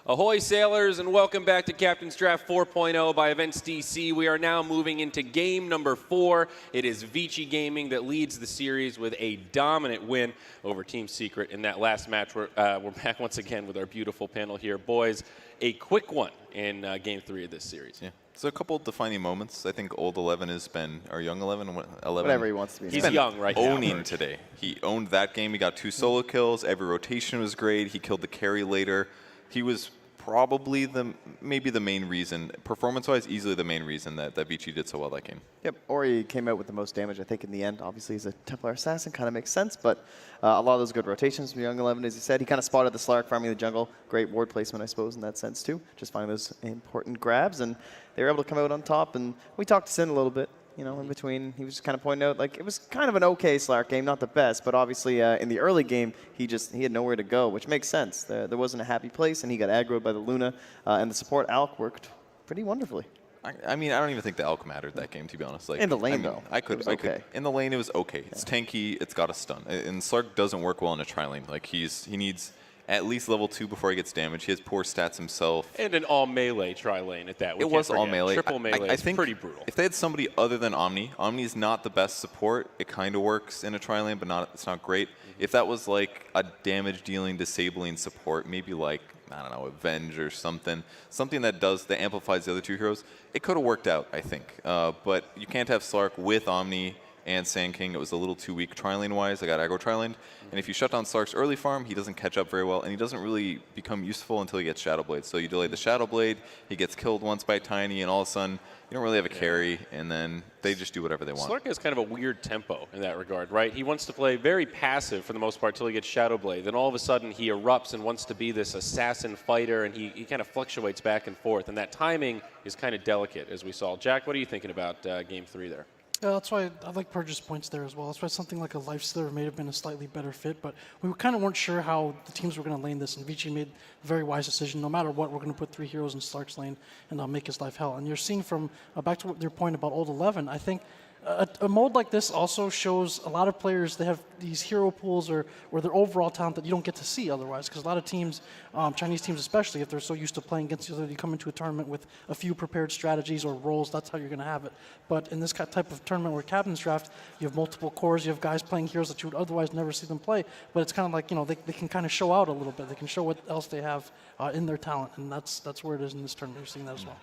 Ahoy sailors, and welcome back to Captain's Draft 4.0 by Events DC. We are now moving into game number 4. It is Vici Gaming that leads the series with a dominant win over Team Secret in that last match. We're back once again with our beautiful panel here. Boys, a quick one in game 3 of this series. Yeah. So a couple of defining moments. I think old 11 has been, or young 11, 11. Whatever he wants to be. He's young right now. Owning today. He owned that game. He got 2 solo kills. Every rotation was great. He killed the carry later. He was probably maybe the main reason, performance-wise, easily the main reason that Vici did so well that game. Yep, or he came out with the most damage, I think, in the end. Obviously, he's a Templar Assassin, kind of makes sense, but a lot of those good rotations from Young 11, as you said. He kind of spotted the Slark farming the jungle. Great ward placement, I suppose, in that sense, too. Just finding those important grabs, and they were able to come out on top, and we talked to Sin a little bit. You know, in between, he was just kind of pointing out, like, it was kind of an okay Slark game, not the best, but obviously in the early game, he had nowhere to go, which makes sense. There wasn't a happy place, and he got aggroed by the Luna, and the support Alk worked pretty wonderfully. I mean, I don't even think the Alk mattered that game, to be honest. Like, in the lane, I mean, though. I could. In the lane, it was okay. It's tanky. It's got a stun. And Slark doesn't work well in a tri-lane. Like, he needs at least level 2 before he gets damaged. He has poor stats himself. And an all-melee tri-lane at that. It was all-melee. Triple melee is pretty brutal. If they had somebody other than Omni, Omni's not the best support. It kind of works in a tri-lane, but it's not great. If that was like a damage-dealing, disabling support, maybe like, I don't know, Avenge or something that amplifies the other 2 heroes, it could have worked out, I think. But you can't have Slark with Omni and Sand King. It was a little too weak tri-lane-wise. I got aggro tri-laned. And if you shut down Slark's early farm, he doesn't catch up very well, and he doesn't really become useful until he gets Shadow Blade. So you delay the Shadow Blade, he gets killed once by Tiny, and all of a sudden, you don't really have a carry, and then they just do whatever they want. Slark has kind of a weird tempo in that regard, right? He wants to play very passive for the most part until he gets Shadow Blade. Then all of a sudden, he erupts and wants to be this assassin fighter, and he kind of fluctuates back and forth. And that timing is kind of delicate, as we saw. Jack, what are you thinking about Game 3 there? Yeah, that's why I like Purge's points there as well. That's why something like a Lifestealer may have been a slightly better fit, but we kind of weren't sure how the teams were going to lane this, and Vici made a very wise decision. No matter what, we're going to put 3 heroes in Slark's lane and make his life hell. And you're seeing from, back to your point about old 11, I think a mode like this also shows a lot of players, they have these hero pools or their overall talent that you don't get to see otherwise, because a lot of teams, Chinese teams especially, if they're so used to playing against each other, you come into a tournament with a few prepared strategies or roles, that's how you're going to have it. But in this type of tournament where Captain's Draft, you have multiple cores, you have guys playing heroes that you would otherwise never see them play, but it's kind of like, you know, they can kind of show out a little bit. They can show what else they have in their talent, and that's where it is in this tournament. You're seeing that as well.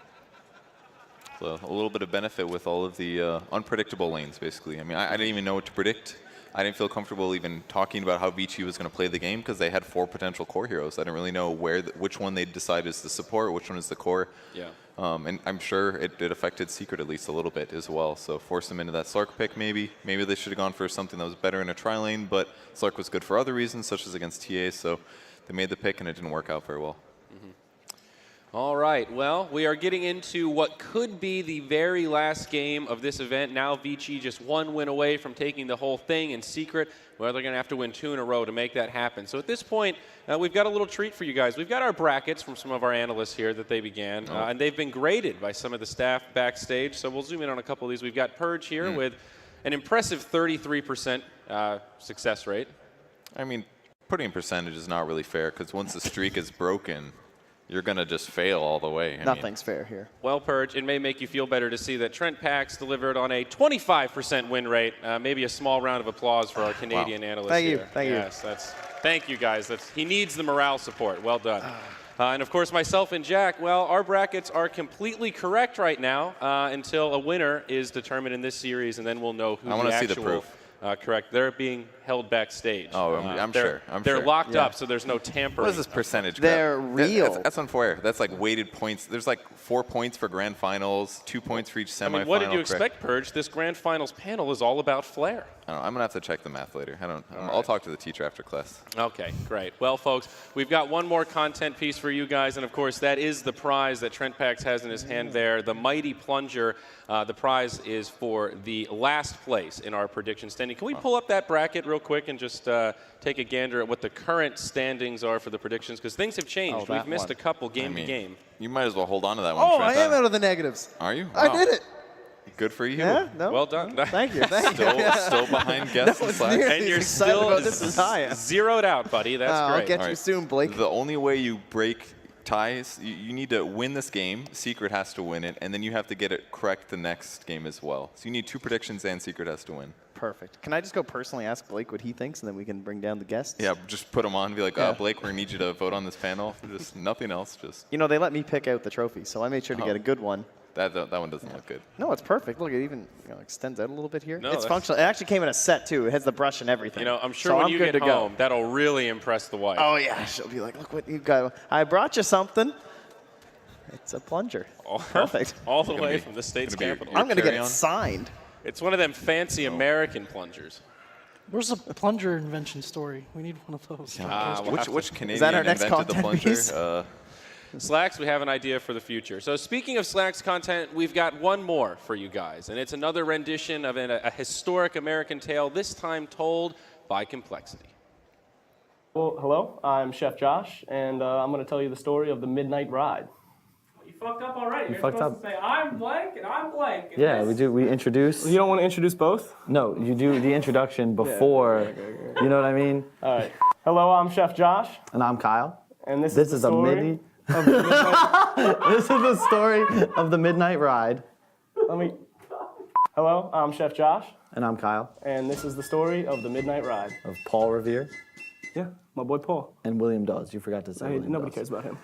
So a little bit of benefit with all of the unpredictable lanes, basically. I mean, I didn't even know what to predict. I didn't feel comfortable even talking about how Vici was going to play the game because they had 4 potential core heroes. I didn't really know which one they'd decide is the support, which one is the core. Yeah. And I'm sure it affected Secret at least a little bit as well. So forced them into that Slark pick maybe. Maybe they should have gone for something that was better in a tri-lane, but Slark was good for other reasons, such as against TA. So they made the pick and it didn't work out very well. All right, well, we are getting into what could be the very last game of this event. Now Vici just 1 win away from taking the whole thing in Secret. Well, they're going to have to win 2 in a row to make that happen. So at this point, we've got a little treat for you guys. We've got our brackets from some of our analysts here that they began, and they've been graded by some of the staff backstage. So we'll zoom in on a couple of these. We've got Purge here with an impressive 33% success rate. I mean, putting in percentage is not really fair because once the streak is broken, you're going to just fail all the way. Nothing's fair here. Well, Purge, it may make you feel better to see that Trent Pax delivered on a 25% win rate. Maybe a small round of applause for our Canadian analyst Thank here. you. Thank you. Thank you, guys. He needs the morale support. Well done. And, of course, myself and Jack, well, our brackets are completely correct right now until a winner is determined in this series, and then we'll know who the actual... see the proof. Correct. They're being held backstage. Oh, I'm sure. They're locked up, so there's no tampering. What is this percentage? They're real. That's unfair. That's like weighted points. There's like 4 points for grand finals, 2 points for each semifinal. I mean, what did you expect, Purge? This grand finals panel is all about flair. I don't know, I'm going to have to check the math later. I'll talk to the teacher after class. Okay, great. Well, folks, we've got one more content piece for you guys, and of course, that is the prize that Trent Pax has in his hand there, the Mighty Plunger. The prize is for the last place in our prediction standing. Can we pull up that bracket real quick and just take a gander at what the current standings are for the predictions? Because things have changed. We've missed a couple game to game. You might as well hold on to that one. Oh, Trent. I am out of the negatives. Are you? Wow. I did it. Good for you. Yeah, no. Well done. Thank you. Thank you. Still behind guests and Slack. And you're still this as I am. zeroed out, buddy. That's I'll great. get you soon, Blake. The only way you break ties. You need to win this game. Secret has to win it, and then you have to get it correct the next game as well. So you need 2 predictions, and Secret has to win. Perfect. Can I just go personally ask Blake what he thinks, and then we can bring down the guests? Yeah, just put them on and be like, Blake, we're going to need you to vote on this panel. Just nothing else. Just. You know, they let me pick out the trophy, so I made sure to get a good one. That one doesn't look good. No, it's perfect. Look, it even extends out a little bit here. No, it's functional. It actually came in a set, too. It has the brush and everything. You know, I'm sure so when I'm you good get to home, go. that'll really impress the wife. Oh, yeah. She'll be like, look what you got. I brought you something. It's a plunger. Perfect. All the way from the state's capital. I'm going to get it signed. It's one of them fancy American plungers. Where's the plunger invention story? We need one of those. Which Canadian that our next invented the content piece? plunger? Slacks, we have an idea for the future. So speaking of Slacks content, we've got one more for you guys, and it's another rendition of a historic American tale, this time told by complexity. Well, hello, I'm Chef Josh, and I'm going to tell you the story of the Midnight Ride. You fucked up already. You're fucked supposed up. to say, I'm blank and I'm blank. And Yeah, this- we do. We introduce. You don't want to introduce both? No, you do the introduction before. You know what I mean? All right. Hello, I'm Chef Josh, And I'm Kyle. and this This is is the a story midi. of the Midnight. This is the story of the Midnight Ride. Hello, I'm Chef Josh, And I'm Kyle and this is the story of the Midnight Ride. of Paul Revere Yeah, my boy Paul. and William Dawes. You forgot to say. Hey, William nobody Dawes. cares about him.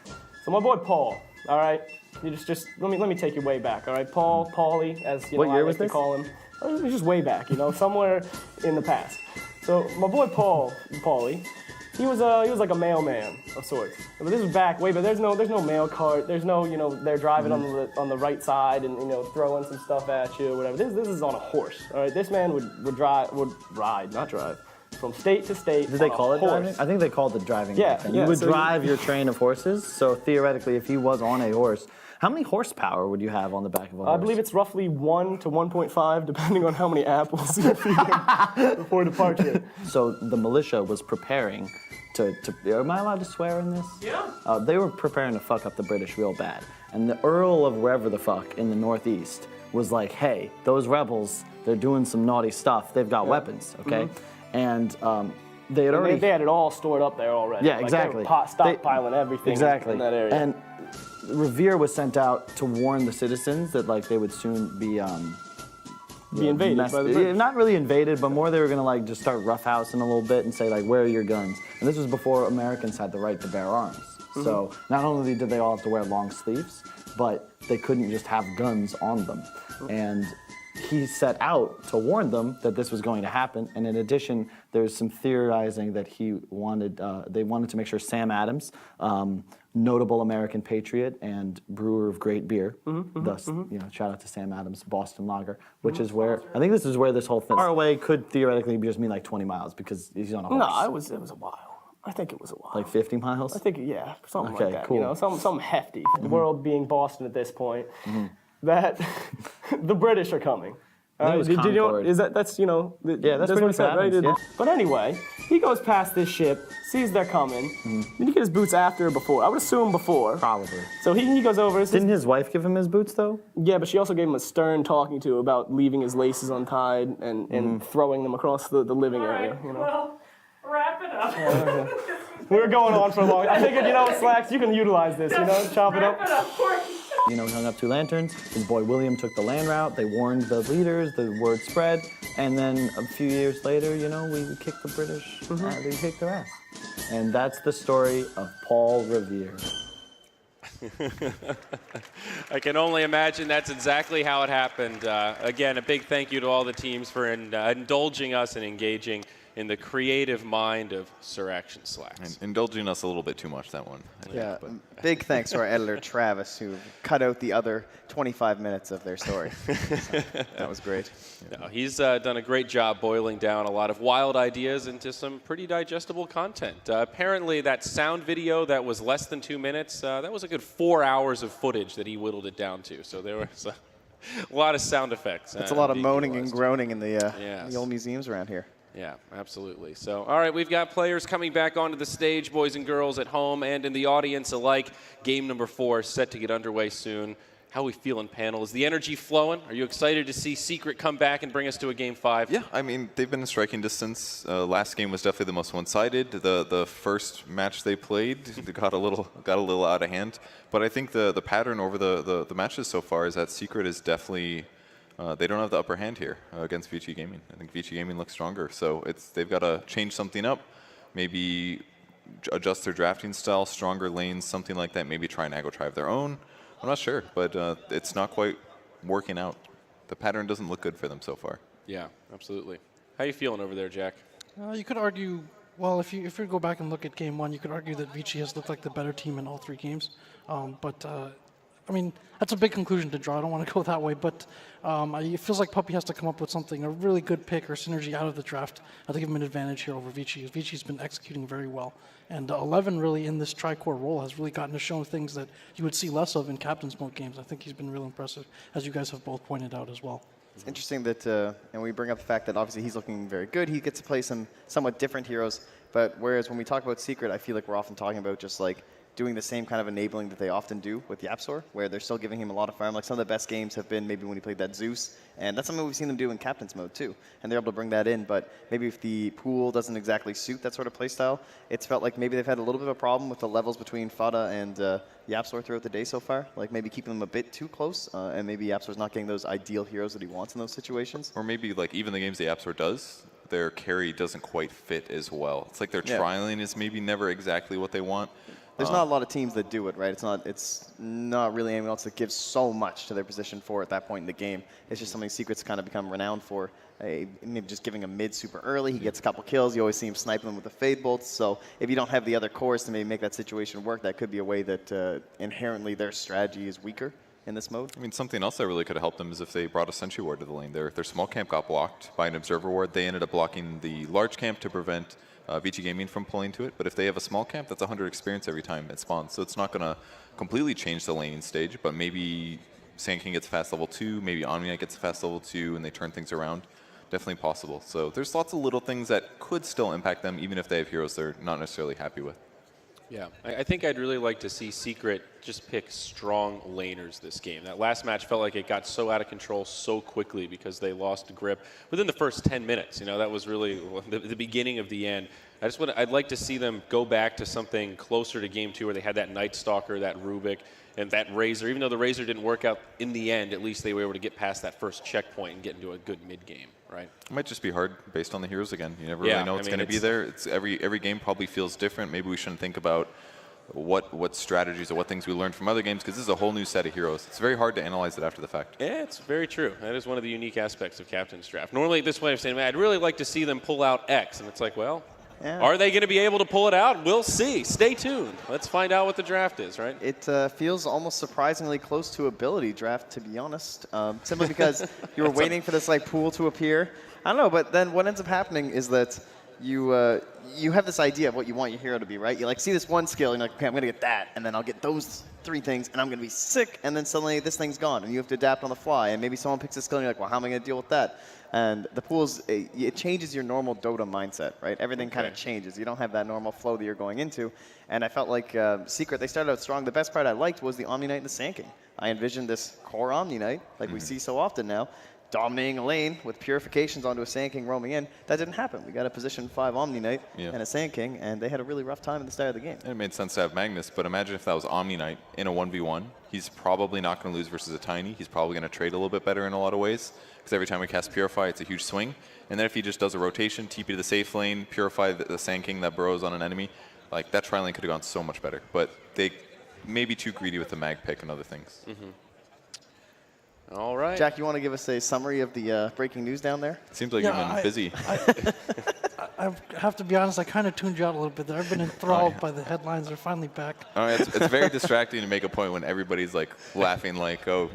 So my boy Paul. All right, you just let me take you way back. All right, Paulie, as you What know, year I was like to this? call him. It was just way back, somewhere in the past. So my boy Paulie, he was like a mailman of sorts. But this was back way, but there's no mail cart. There's no they're driving on the right side and throwing some stuff at you or whatever. This is on a horse. All right, this man would ride, not drive, from state to state. Did they on a call it horse. driving? I think they called it driving. Yeah, back then. yeah, You would so drive your train of horses. So theoretically, if he was on a horse, how many horsepower would you have on the back of a horse? I believe it's roughly 1 to 1.5, depending on how many apples you feed him before departure. So the militia was preparing to am I allowed to swear in this? Yeah. They were preparing to fuck up the British real bad. And the Earl of wherever the fuck in the Northeast was like, hey, those rebels, they're doing some naughty stuff. They've got weapons, okay? And they had already... They had it all stored up there already. Yeah, Like, exactly. They were stockpiling everything Exactly. in that area. And Revere was sent out to warn the citizens that like they would soon be invaded by the yeah, British. not really invaded, but more they were gonna just start roughhousing a little bit and say like, where are your guns? And this was before Americans had the right to bear arms. So not only did they all have to wear long sleeves, but they couldn't just have guns on them. And he set out to warn them that this was going to happen. And in addition, there's some theorizing that he wanted, they wanted to make sure Sam Adams, notable American patriot and brewer of great beer, thus, shout out to Sam Adams, Boston Lager, which is where, I think this is where this whole thing, far away could theoretically just mean like 20 miles because he's on a horse. No, it was a while. I think it was a while. Like 50 miles? I think, yeah, something Okay, like that. cool. Something hefty. The world being Boston at this point, that the British are coming. it was Did you know, Concord. is that, that's, Yeah, that's what pretty he much said, what right? happens, yeah. But anyway, he goes past this ship, sees they're coming. Did he get his boots after or before? I would assume before. Probably. So he goes over. Didn't his wife give him his boots though? Yeah, but she also gave him a stern talking to about leaving his laces untied and throwing them across the living All area. right, well, wrap it up. We're going on for a long. I figured, Slacks, you can utilize this. Chop it Wrap up. it up for you. He hung up 2 lanterns. His boy William took the land route. They warned the leaders. The word spread. And then a few years later, we kicked the British. They kicked their ass. And that's the story of Paul Revere. I can only imagine that's exactly how it happened. Again, a big thank you to all the teams for indulging us and engaging in the creative mind of Sir Action Slacks. And indulging us a little bit too much, that one. I think, Yeah, but- big thanks to our editor, Travis, who cut out the other 25 minutes of their story. So, that was great. No, he's done a great job boiling down a lot of wild ideas into some pretty digestible content. Apparently, that sound video that was less than 2 minutes, that was a good 4 hours of footage that he whittled it down to. So there was a lot of sound effects. That's a lot of being moaning and utilized. groaning in the Yes. old museums around here. Yeah, absolutely. So, all right, we've got players coming back onto the stage, boys and girls at home and in the audience alike. Game number 4 set to get underway soon. How we feeling, panel? Is the energy flowing? Are you excited to see Secret come back and bring us to a Game 5? Yeah, I mean, they've been in striking distance. Last game was definitely the most one-sided. The first match they played got a little out of hand. But I think the pattern over the matches so far is that Secret is definitely they don't have the upper hand here against Vici Gaming. I think Vici Gaming looks stronger, so they've got to change something up, maybe adjust their drafting style, stronger lanes, something like that. Maybe try and aggro drive their own. I'm not sure, but it's not quite working out. The pattern doesn't look good for them so far. Yeah, absolutely. How you feeling over there, Jack? You could argue, well, if you go back and look at Game 1, you could argue that Vici has looked like the better team in all 3 games. I mean, that's a big conclusion to draw. I don't want to go that way, but it feels like Puppy has to come up with something, a really good pick or synergy out of the draft to give him an advantage here over Vici. Vici's been executing very well. And 11 really in this tri-core role has really gotten to show things that you would see less of in Captain's Mode games. I think he's been really impressive, as you guys have both pointed out as well. It's interesting that, and we bring up the fact that obviously he's looking very good. He gets to play some somewhat different heroes, but whereas when we talk about Secret, I feel like we're often talking about just like doing the same kind of enabling that they often do with Yapsor, where they're still giving him a lot of farm. Like some of the best games have been maybe when he played that Zeus, and that's something we've seen them do in Captain's Mode too, and they're able to bring that in. But maybe if the pool doesn't exactly suit that sort of playstyle, it's felt like maybe they've had a little bit of a problem with the levels between Fada and Yapsor throughout the day so far, like maybe keeping them a bit too close, and maybe Yapsor's not getting those ideal heroes that he wants in those situations. Or maybe like even the games the Yapsor does, their carry doesn't quite fit as well. It's like their trialing is maybe never exactly what they want. There's not a lot of teams that do it, right? It's not really anyone else that gives so much to their position 4 at that point in the game. It's just something Secret's kind of become renowned for. Maybe just giving him mid super early. He gets a couple kills. You always see him sniping them with the Fade Bolts. So if you don't have the other cores to maybe make that situation work, that could be a way that inherently their strategy is weaker in this mode. I mean, something else that really could have helped them is if they brought a Sentry Ward to the lane. Their small camp got blocked by an Observer Ward. They ended up blocking the large camp to prevent Vici Gaming from pulling to it, but if they have a small camp, that's 100 experience every time it spawns. So it's not going to completely change the laning stage, but maybe Sand King gets fast level 2, maybe Omni gets fast level 2, and they turn things around. Definitely possible. So there's lots of little things that could still impact them, even if they have heroes they're not necessarily happy with. Yeah, I think I'd really like to see Secret just pick strong laners this game. That last match felt like it got so out of control so quickly because they lost grip within the first 10 minutes. You know, that was really the beginning of the end. I'd like to see them go back to something closer to Game 2 where they had that Night Stalker, that Rubik, and that Razor. Even though the Razor didn't work out in the end, at least they were able to get past that first checkpoint and get into a good mid-game, right? It might just be hard based on the heroes again. You never really know what's going to be there. It's every game probably feels different. Maybe we shouldn't think about what strategies or what things we learned from other games, because this is a whole new set of heroes. It's very hard to analyze it after the fact. Yeah, it's very true. That is one of the unique aspects of Captain's Draft. Normally at this point I'm saying, man, I'd really like to see them pull out X, and it's like, well, are they going to be able to pull it out? We'll see. Stay tuned. Let's find out what the draft is, right? It feels almost surprisingly close to ability draft, to be honest, simply because you were waiting for this like pool to appear. I don't know, but then what ends up happening is that you have this idea of what you want your hero to be, right? You like see this one skill, and you're like, okay, I'm going to get that, and then I'll get those 3 things, and I'm going to be sick, and then suddenly this thing's gone, and you have to adapt on the fly, and maybe someone picks a skill, and you're like, well, how am I going to deal with that? And the pools, it changes your normal Dota mindset, right? Everything kind of changes. You don't have that normal flow that you're going into. And I felt like Secret, they started out strong. The best part I liked was the Omni Knight and the Sand King. I envisioned this core Omni Knight, like we see so often now, dominating a lane with purifications onto a Sand King roaming in. That didn't happen. We got a position 5 Omni Knight and a Sand King, and they had a really rough time at the start of the game. And it made sense to have Magnus, but imagine if that was Omni Knight in a 1v1. He's probably not going to lose versus a Tiny. He's probably going to trade a little bit better in a lot of ways, because every time we cast Purify, it's a huge swing. And then if he just does a rotation, TP to the safe lane, Purify the Sand King that burrows on an enemy, like that tri lane could have gone so much better. But they may be too greedy with the mag pick and other things. All right. Jack, you want to give us a summary of the breaking news down there? It seems like you've been busy. I have to be honest, I kind of tuned you out a little bit there. I've been enthralled by the headlines. They're finally back. It's very distracting to make a point when everybody's like laughing like, oh,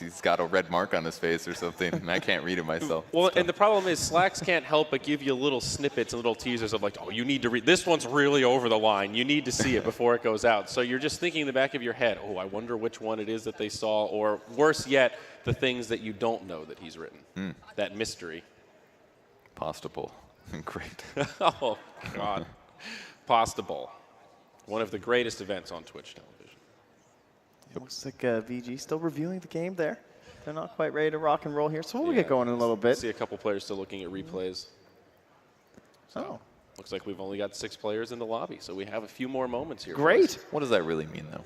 he's got a red mark on his face or something, and I can't read it myself. Well, and the problem is Slacks can't help but give you little snippets and little teasers of like, oh, you need to read. This one's really over the line. You need to see it before it goes out. So you're just thinking in the back of your head, oh, I wonder which one it is that they saw, or worse yet, the things that you don't know that he's written. That mystery. Postable. Great. Oh, God. Pasta Bowl. One of the greatest events on Twitch television. Looks like VG still reviewing the game there. They're not quite ready to rock and roll here, so we'll get going in a little bit. See a couple players still looking at replays. So, looks like we've only got 6 players in the lobby, so we have a few more moments here. Great. What does that really mean, though?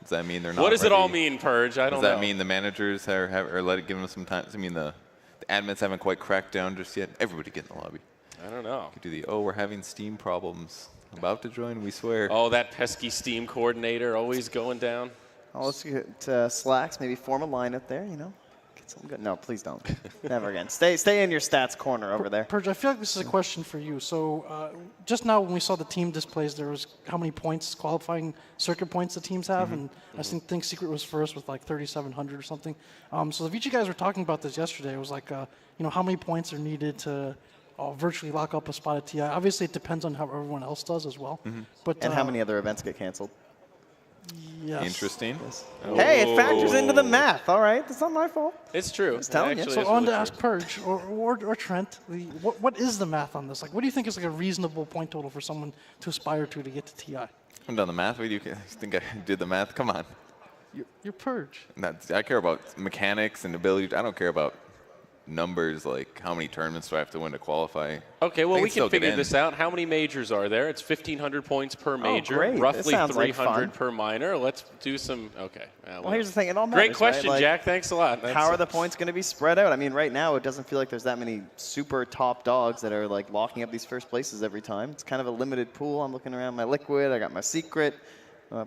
Does that mean they're not? What does it ready? all mean, Purge? I don't know. Does that mean the managers are giving them some time? Does it mean the admins haven't quite cracked down just yet? Everybody get in the lobby. I don't know. Could do we're having Steam problems. About to join, we swear. Oh, that pesky Steam coordinator always going down. Oh, let's get Slacks, maybe form a lineup there, you know. Get something good. No, please don't. Never again. Stay in your stats corner over there. Purge, I feel like this is a question for you. So just now when we saw the team displays, there was how many points, qualifying circuit points the teams have, and I think Secret was first with like 3,700 or something. So the Vici guys were talking about this yesterday. It was like, how many points are needed to virtually lock up a spot at TI. Obviously, it depends on how everyone else does as well. But and how many other events get canceled. Yes. Interesting. Hey, it factors into the math. All right, that's not my fault. It's true. Just telling you. So I wanted to ask Purge or Trent, what is the math on this? Like, what do you think is like a reasonable point total for someone to aspire to get to TI? I'm done the math. What do you think I did the math? Come on. You're Purge. I care about mechanics and ability. I don't care about numbers, like how many tournaments do I have to win to qualify. Okay, well, we can figure in. this out. How many majors are there? It's 1,500 points per major, great. roughly That sounds like 300 fun. per minor. Let's do some, okay. Well, here's the thing. It all matters, Great question, right? Like, Jack. Thanks a lot. How are the points going to be spread out? I mean, right now, it doesn't feel like there's that many super top dogs that are like locking up these first places every time. It's kind of a limited pool. I'm looking around my Liquid. I got my Secret.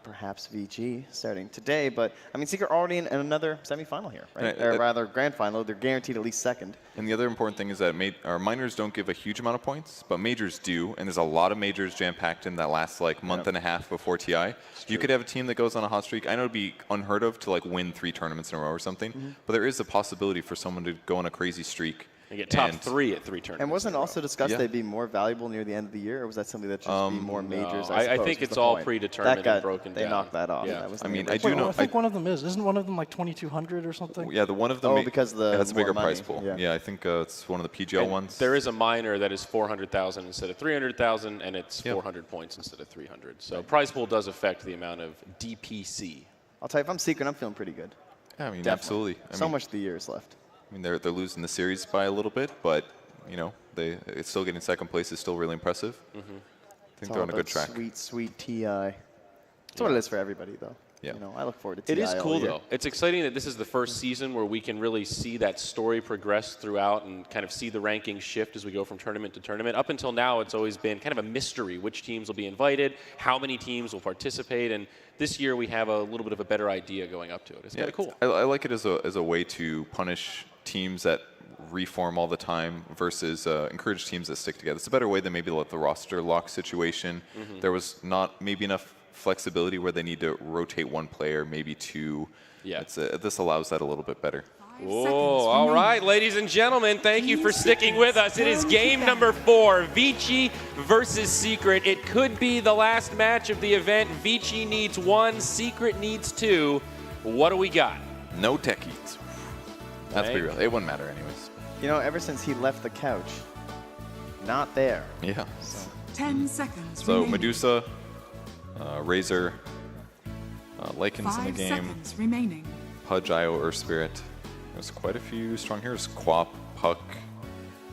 Perhaps VG starting today, but I mean, Secret already in another semifinal here, right? Or rather, grand final. They're guaranteed at least second. And the other important thing is that our minors don't give a huge amount of points, but majors do, and there's a lot of majors jam-packed in that last like month and a half before TI. You could have a team that goes on a hot streak. I know it'd be unheard of to like win 3 tournaments in a row or something, but there is a possibility for someone to go on a crazy streak. And get top 3 at 3 tournaments. And wasn't also discussed they'd be more valuable near the end of the year, or was that something that should be more majors? No, I think it's all predetermined and broken down. They knocked that off. Yeah. That was I mean, the I do know. I think one of them is. Isn't one of them like 2,200 or something? Yeah, the one of them because has a bigger more prize money. pool. Yeah, I think it's one of the PGL ones. There is a minor that is 400,000 instead of 300,000, and it's 400 points instead of 300. So prize pool does affect the amount of DPC. I'll tell you, if I'm Secret, I'm feeling pretty good. Yeah, I mean, Definitely. absolutely. So much of the year is left. I mean, they're losing the series by a little bit, but you know, it's still getting second place is still really impressive. I think they're on a good track. Sweet, sweet TI. That's what it is for everybody, though. Yeah. You know, I look forward to TI. It is all cool, year. though. It's exciting that this is the first season where we can really see that story progress throughout and kind of see the rankings shift as we go from tournament to tournament. Up until now, it's always been kind of a mystery which teams will be invited, how many teams will participate, and this year we have a little bit of a better idea going up to it. It's kind of cool. I like it as a way to punish teams that reform all the time versus encourage teams that stick together. It's a better way than maybe let the roster lock situation. There was not maybe enough flexibility where they need to rotate one player, maybe 2. Yeah. This allows that a little bit better. Oh, all right, ladies and gentlemen, thank you for sticking with us. It is game number 4, Vici versus Secret. It could be the last match of the event. Vici needs 1, Secret needs 2. What do we got? No techies. That's pretty real. It wouldn't matter anyways. You know, ever since he left the couch, not there. Yeah. 10 seconds So remaining. Medusa, Razor, Lycan's in the 5 game, seconds remaining. Pudge, Io, Earth Spirit. There's quite a few strong heroes. Quap, Puck,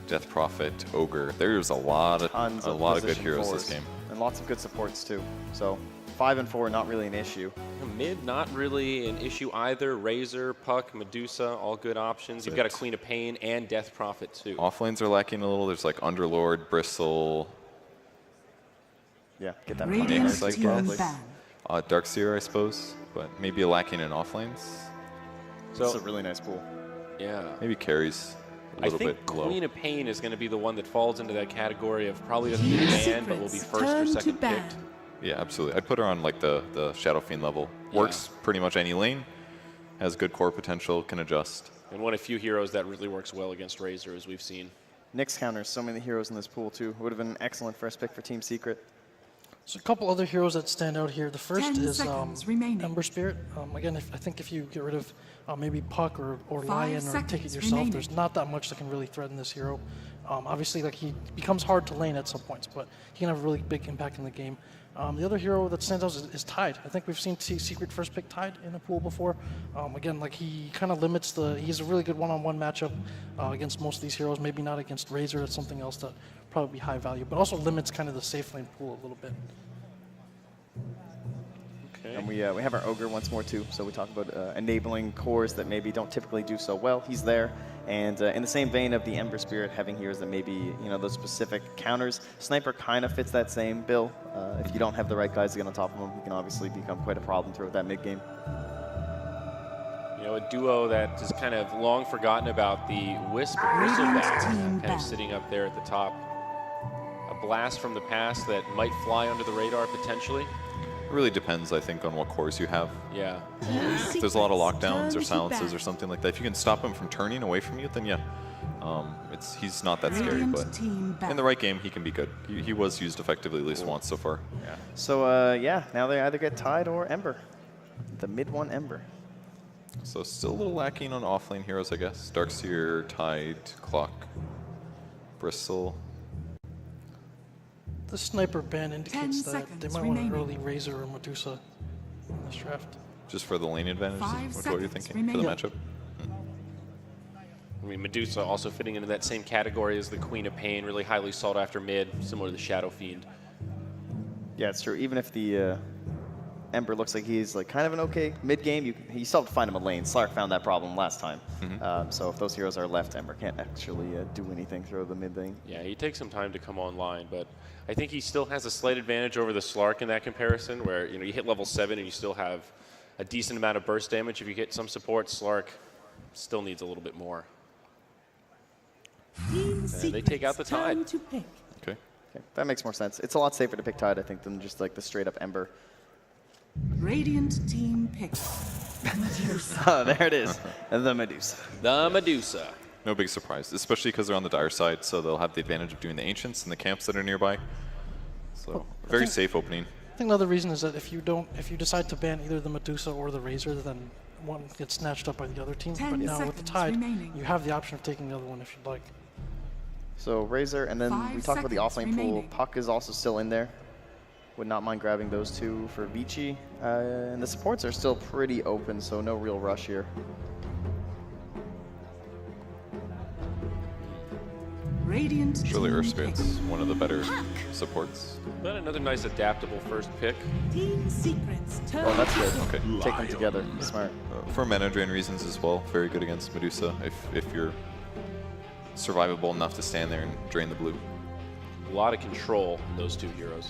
Death Prophet, Ogre. There's a lot of good position heroes fours. this game. And lots of good supports, too. So 5 and 4, not really an issue. Mid, not really an issue either. Razor, Puck, Medusa, all good options. You've got a Queen of Pain and Death Prophet, too. Offlanes are lacking a little. There's like Underlord, Bristle, Yeah, get that Radiant like team probably. ban. Darkseer, I suppose, but maybe lacking in offlanes. This is a really nice pool. Yeah. Maybe carries a I little think bit low. Queen of Pain is going to be the one that falls into that category of probably doesn't get banned, but will be first or second picked. Yeah, absolutely. I'd put her on like the Shadow Fiend level. Works pretty much any lane. Has good core potential, can adjust. And one of few heroes that really works well against Razor, as we've seen. Nyx counters so many heroes in this pool, too. Would have been an excellent first pick for Team Secret. So a couple other heroes that stand out here. The first 10 is seconds remaining. Ember Spirit. Again, I think if you get rid of maybe Puck or 5 Lion or take it seconds yourself, remaining. there's not that much that can really threaten this hero. Obviously, like he becomes hard to lane at some points, but he can have a really big impact in the game. The other hero that stands out is Tide. I think we've seen Secret first pick Tide in a pool before. Again, like he kind of limits he's a really good one-on-one matchup against most of these heroes. Maybe not against Razor. That's something else that probably be high value, but also limits kind of the safe lane pool a little bit. Okay. And we have our Ogre once more too, so we talk about enabling cores that maybe don't typically do so well. He's there, and in the same vein of the Ember Spirit, having heroes that maybe, those specific counters, Sniper kind of fits that same bill. If you don't have the right guys to get on top of him, he can obviously become quite a problem throughout that mid game. A duo that is kind of long forgotten about, the Wisp and Whistleback, kind of sitting up there at the top. A blast from the past that might fly under the radar potentially. It really depends, I think, on what cores you have. Yeah. If there's a lot of lockdowns or silences or something like that, if you can stop him from turning away from you, then yeah. He's not that scary, but in the right game, he can be good. He was used effectively at least once so far. Yeah. So now they either get Tide or Ember. The mid one Ember. So still a little lacking on offlane heroes, I guess. Darkseer, Tide, Clock, Bristle. The Sniper ban indicates that they might want an remaining. early Razor or Medusa in this draft. Just for the lane advantage, 5 is what you're seconds thinking for the remaining. matchup? I mean, Medusa also fitting into that same category as the Queen of Pain, really highly sought after mid, similar to the Shadow Fiend. Yeah, it's true. Even if the Ember looks like he's like kind of an okay mid game, you still have to find him a lane. Slark found that problem last time. So if those heroes are left, Ember can't actually do anything through the mid lane. Yeah, he takes some time to come online, but I think he still has a slight advantage over the Slark in that comparison, where you hit level 7 and you still have a decent amount of burst damage. If you get some support, Slark still needs a little bit more. And they take out the Tide. Okay. Okay, that makes more sense. It's a lot safer to pick Tide, I think, than just like the straight up Ember. Radiant team picks. Oh, there it is. The Medusa. The Medusa. No big surprise, especially because they're on the dire side, so they'll have the advantage of doing the Ancients and the camps that are nearby. So very safe opening. I think another reason is that if you decide to ban either the Medusa or the Razor, then one gets snatched up by the other team. 10 But now with the seconds Tide, remaining. you have the option of taking the other one if you'd like. So Razor, and then 5 we talked about the seconds offlane pool. remaining. Puck is also still in there. Would not mind grabbing those two for Vici. And the supports are still pretty open, so no real rush here. Radiant Surely team Earth Spirit's picks. one of the better supports. But another nice adaptable first pick. Team secrets. Turn Oh, that's good. Okay. Take them together. Smart. For mana drain reasons as well, very good against Medusa if you're survivable enough to stand there and drain the blue. A lot of control in those two heroes.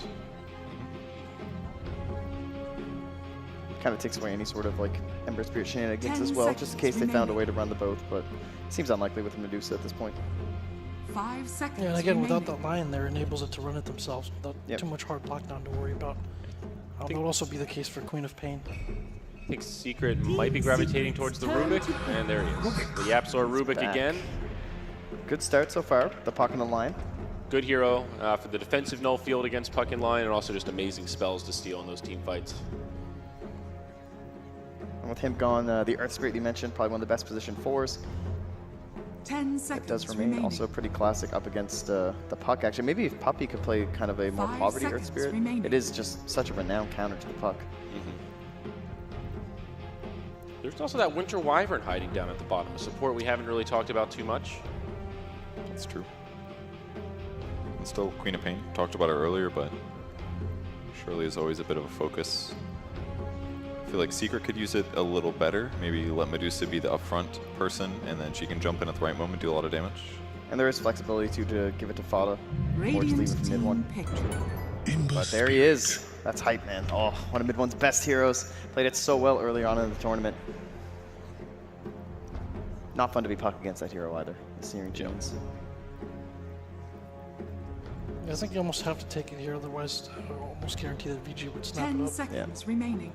Kind of takes away any sort of like Ember Spirit shenanigans 10 as well, just in case they found a seconds way to run the both, but seems unlikely with Medusa at this point. 5 seconds. Yeah, and again, without remaining. that line there, enables it to run it themselves without Yep. too much hard lockdown to worry about. That would also be the case for Queen of Pain. I think Secret might be gravitating towards the Rubik, and there he is. The Yapsor Rubik back. again. Good start so far. The puck on the line. Good hero for the defensive null field against Puck and Line, and also just amazing spells to steal in those team fights. And with him gone, the Earth Spirit you mentioned, probably one of the best position 4s. 10 It seconds does remain. remaining. Also pretty classic up against the Puck. Actually, maybe if Puppy could play kind of a more 5 poverty Earth seconds Spirit, remaining. it is just such a renowned counter to the Puck. There's also that Winter Wyvern hiding down at the bottom, a support we haven't really talked about too much. That's true. And still Queen of Pain. Talked about her earlier, but surely is always a bit of a focus. I feel like Secret could use it a little better. Maybe let Medusa be the upfront person, and then she can jump in at the right moment, do a lot of damage. And there is flexibility too to give it to Fada, or just leave Radiant it to mid team one. picked. But there he is. That's hype, man. Oh, one of mid one's best heroes. Played it so well early on in the tournament. Not fun to be Puck against that hero either. The Searing Chains. I think you almost have to take it here, otherwise I almost guarantee that VG would snap 10 it up. seconds remaining.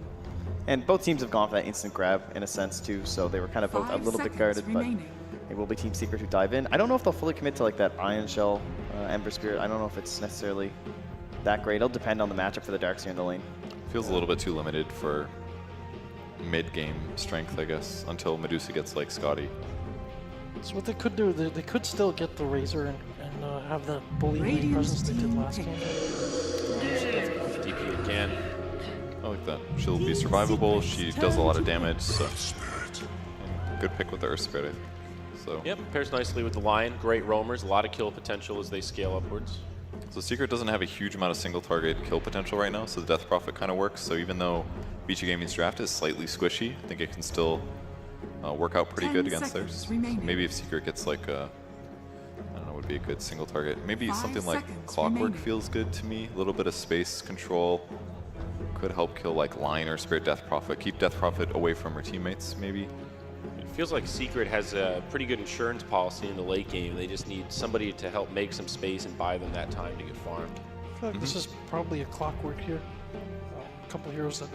And both teams have gone for that instant grab in a sense too, so they were kind of both a 5 little bit seconds guarded, but remaining. it will be Team Secret who dive in. I don't know if they'll fully commit to like that Iron Shell, Ember Spirit. I don't know if it's necessarily that great. It'll depend on the matchup for the Darkseer in the lane. Feels a little bit too limited for mid-game strength, I guess, until Medusa gets like Scotty. So what they could do, they could still get the Razor and have that bully lane Radiant presence they did team last pick. game. DP can. I like that. She'll be survivable. She does a lot of damage. So good pick with the Earth Spirit. So Yep, pairs nicely with the Lion. Great roamers, a lot of kill potential as they scale upwards. So Secret doesn't have a huge amount of single target kill potential right now, so the Death Prophet kind of works. So even though Vici Gaming's draft is slightly squishy, I think it can still work out pretty good against theirs. So maybe if Secret gets like a, I don't know, would be a good single target. Maybe something like Clockwork feels good to me. A little bit of space control could help kill like Lion or Spirit Death Prophet. Keep Death Prophet away from her teammates, maybe. It feels like Secret has a pretty good insurance policy in the late game. They just need somebody to help make some space and buy them that time to get farmed. I feel like this is probably a Clockwork here. A couple heroes that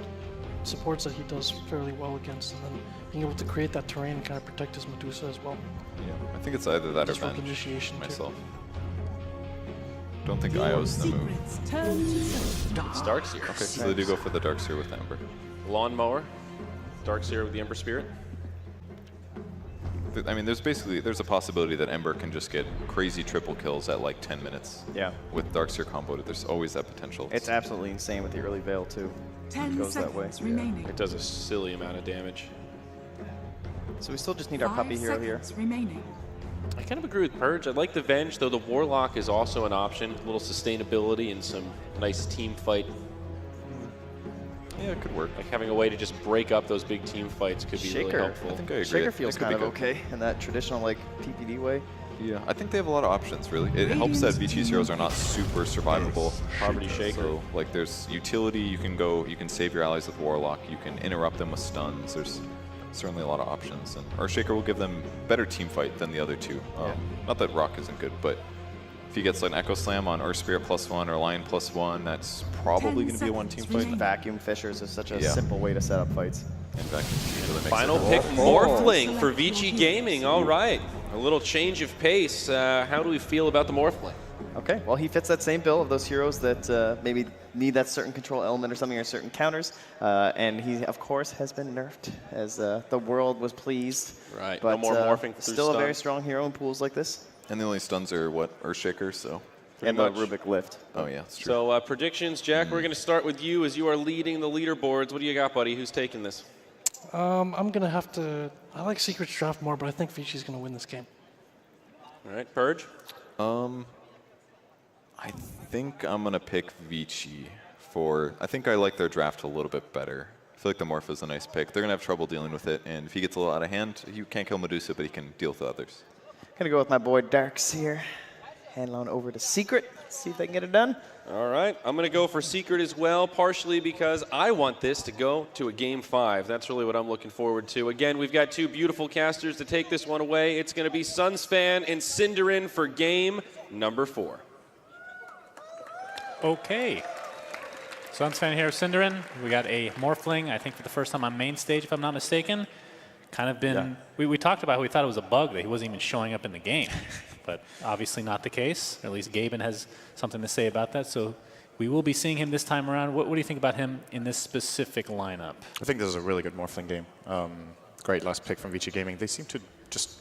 supports that he does fairly well against, and then being able to create that terrain and kind of protect his Medusa as well. Yeah, I think it's either that or Disrupt Venge initiation too. myself. Don't think Io's the move. It's Darkseer. Okay, so they do go for the Darkseer with Ember. Lawnmower, Darkseer with the Ember Spirit. I mean, there's a possibility that Ember can just get crazy triple kills at like 10 minutes. Yeah. With Darkseer comboed, there's always that potential. It's absolutely insane with the early Veil, too. 10 It goes that way. seconds remaining. It does a silly amount of damage. So we still just need our 5 puppy hero here. seconds remaining. I kind of agree with Purge. I like the Venge, though the Warlock is also an option. A little sustainability and some nice team fight. Yeah, it could work. Like having a way to just break up those big team fights could be really Shaker. helpful. I think I agree. Shaker It feels could kind be of good. okay in that traditional, like, PPD way. Yeah, I think they have a lot of options, really. It helps that Vici's heroes are not super survivable. Poverty Shaker. So, like, there's utility. You can save your allies with Warlock. You can interrupt them with stuns. There's certainly a lot of options. And our Shaker will give them better team fight than the other two. Not that Rock isn't good, but if he gets like an Echo Slam on Earth Spirit +1 or Lion +1, that's probably going to be a one team fight. Vacuum Fissures is such a Yeah. simple way to set up fights. And Vacuum usually makes Final it pick, Morphling for Vici Gaming. All right, a little change of pace. How do we feel about the Morphling? Okay, well, he fits that same bill of those heroes that maybe need that certain control element or something, or certain counters. And he, of course, has been nerfed as the world was pleased. Right, But no more morphing through still a very stun. strong hero in pools like this. And the only stuns are what? Earthshaker, so. And much. the Rubik Lift. Oh yeah, that's true. So predictions, Jack, we're going to start with you as you are leading the leaderboards. What do you got, buddy? Who's taking this? I'm going to have to... I like Secret's draft more, but I think Vici's going to win this game. All right, Purge? I think I'm going to pick Vici for... I think I like their draft a little bit better. I feel like the Morph is a nice pick. They're going to have trouble dealing with it, and if he gets a little out of hand, he can't kill Medusa, but he can deal with the others. Gonna go with my boy Darkseer. Handle on over to Secret. See if they can get it done. All right, I'm going to go for Secret as well, partially because I want this to go to a Game 5. That's really what I'm looking forward to. Again, we've got two beautiful casters to take this one away. It's going to be Sunsfan and Cinderin for game number 4. Okay. Sunsfan here, Cinderin. We got a Morphling, I think for the first time on main stage, if I'm not mistaken. Kind of been, we talked about how we thought it was a bug that he wasn't even showing up in the game. But obviously not the case. Or at least Gaben has something to say about that. So we will be seeing him this time around. What do you think about him in this specific lineup? I think this is a really good Morphling game. Great last pick from Vici Gaming. They seem to just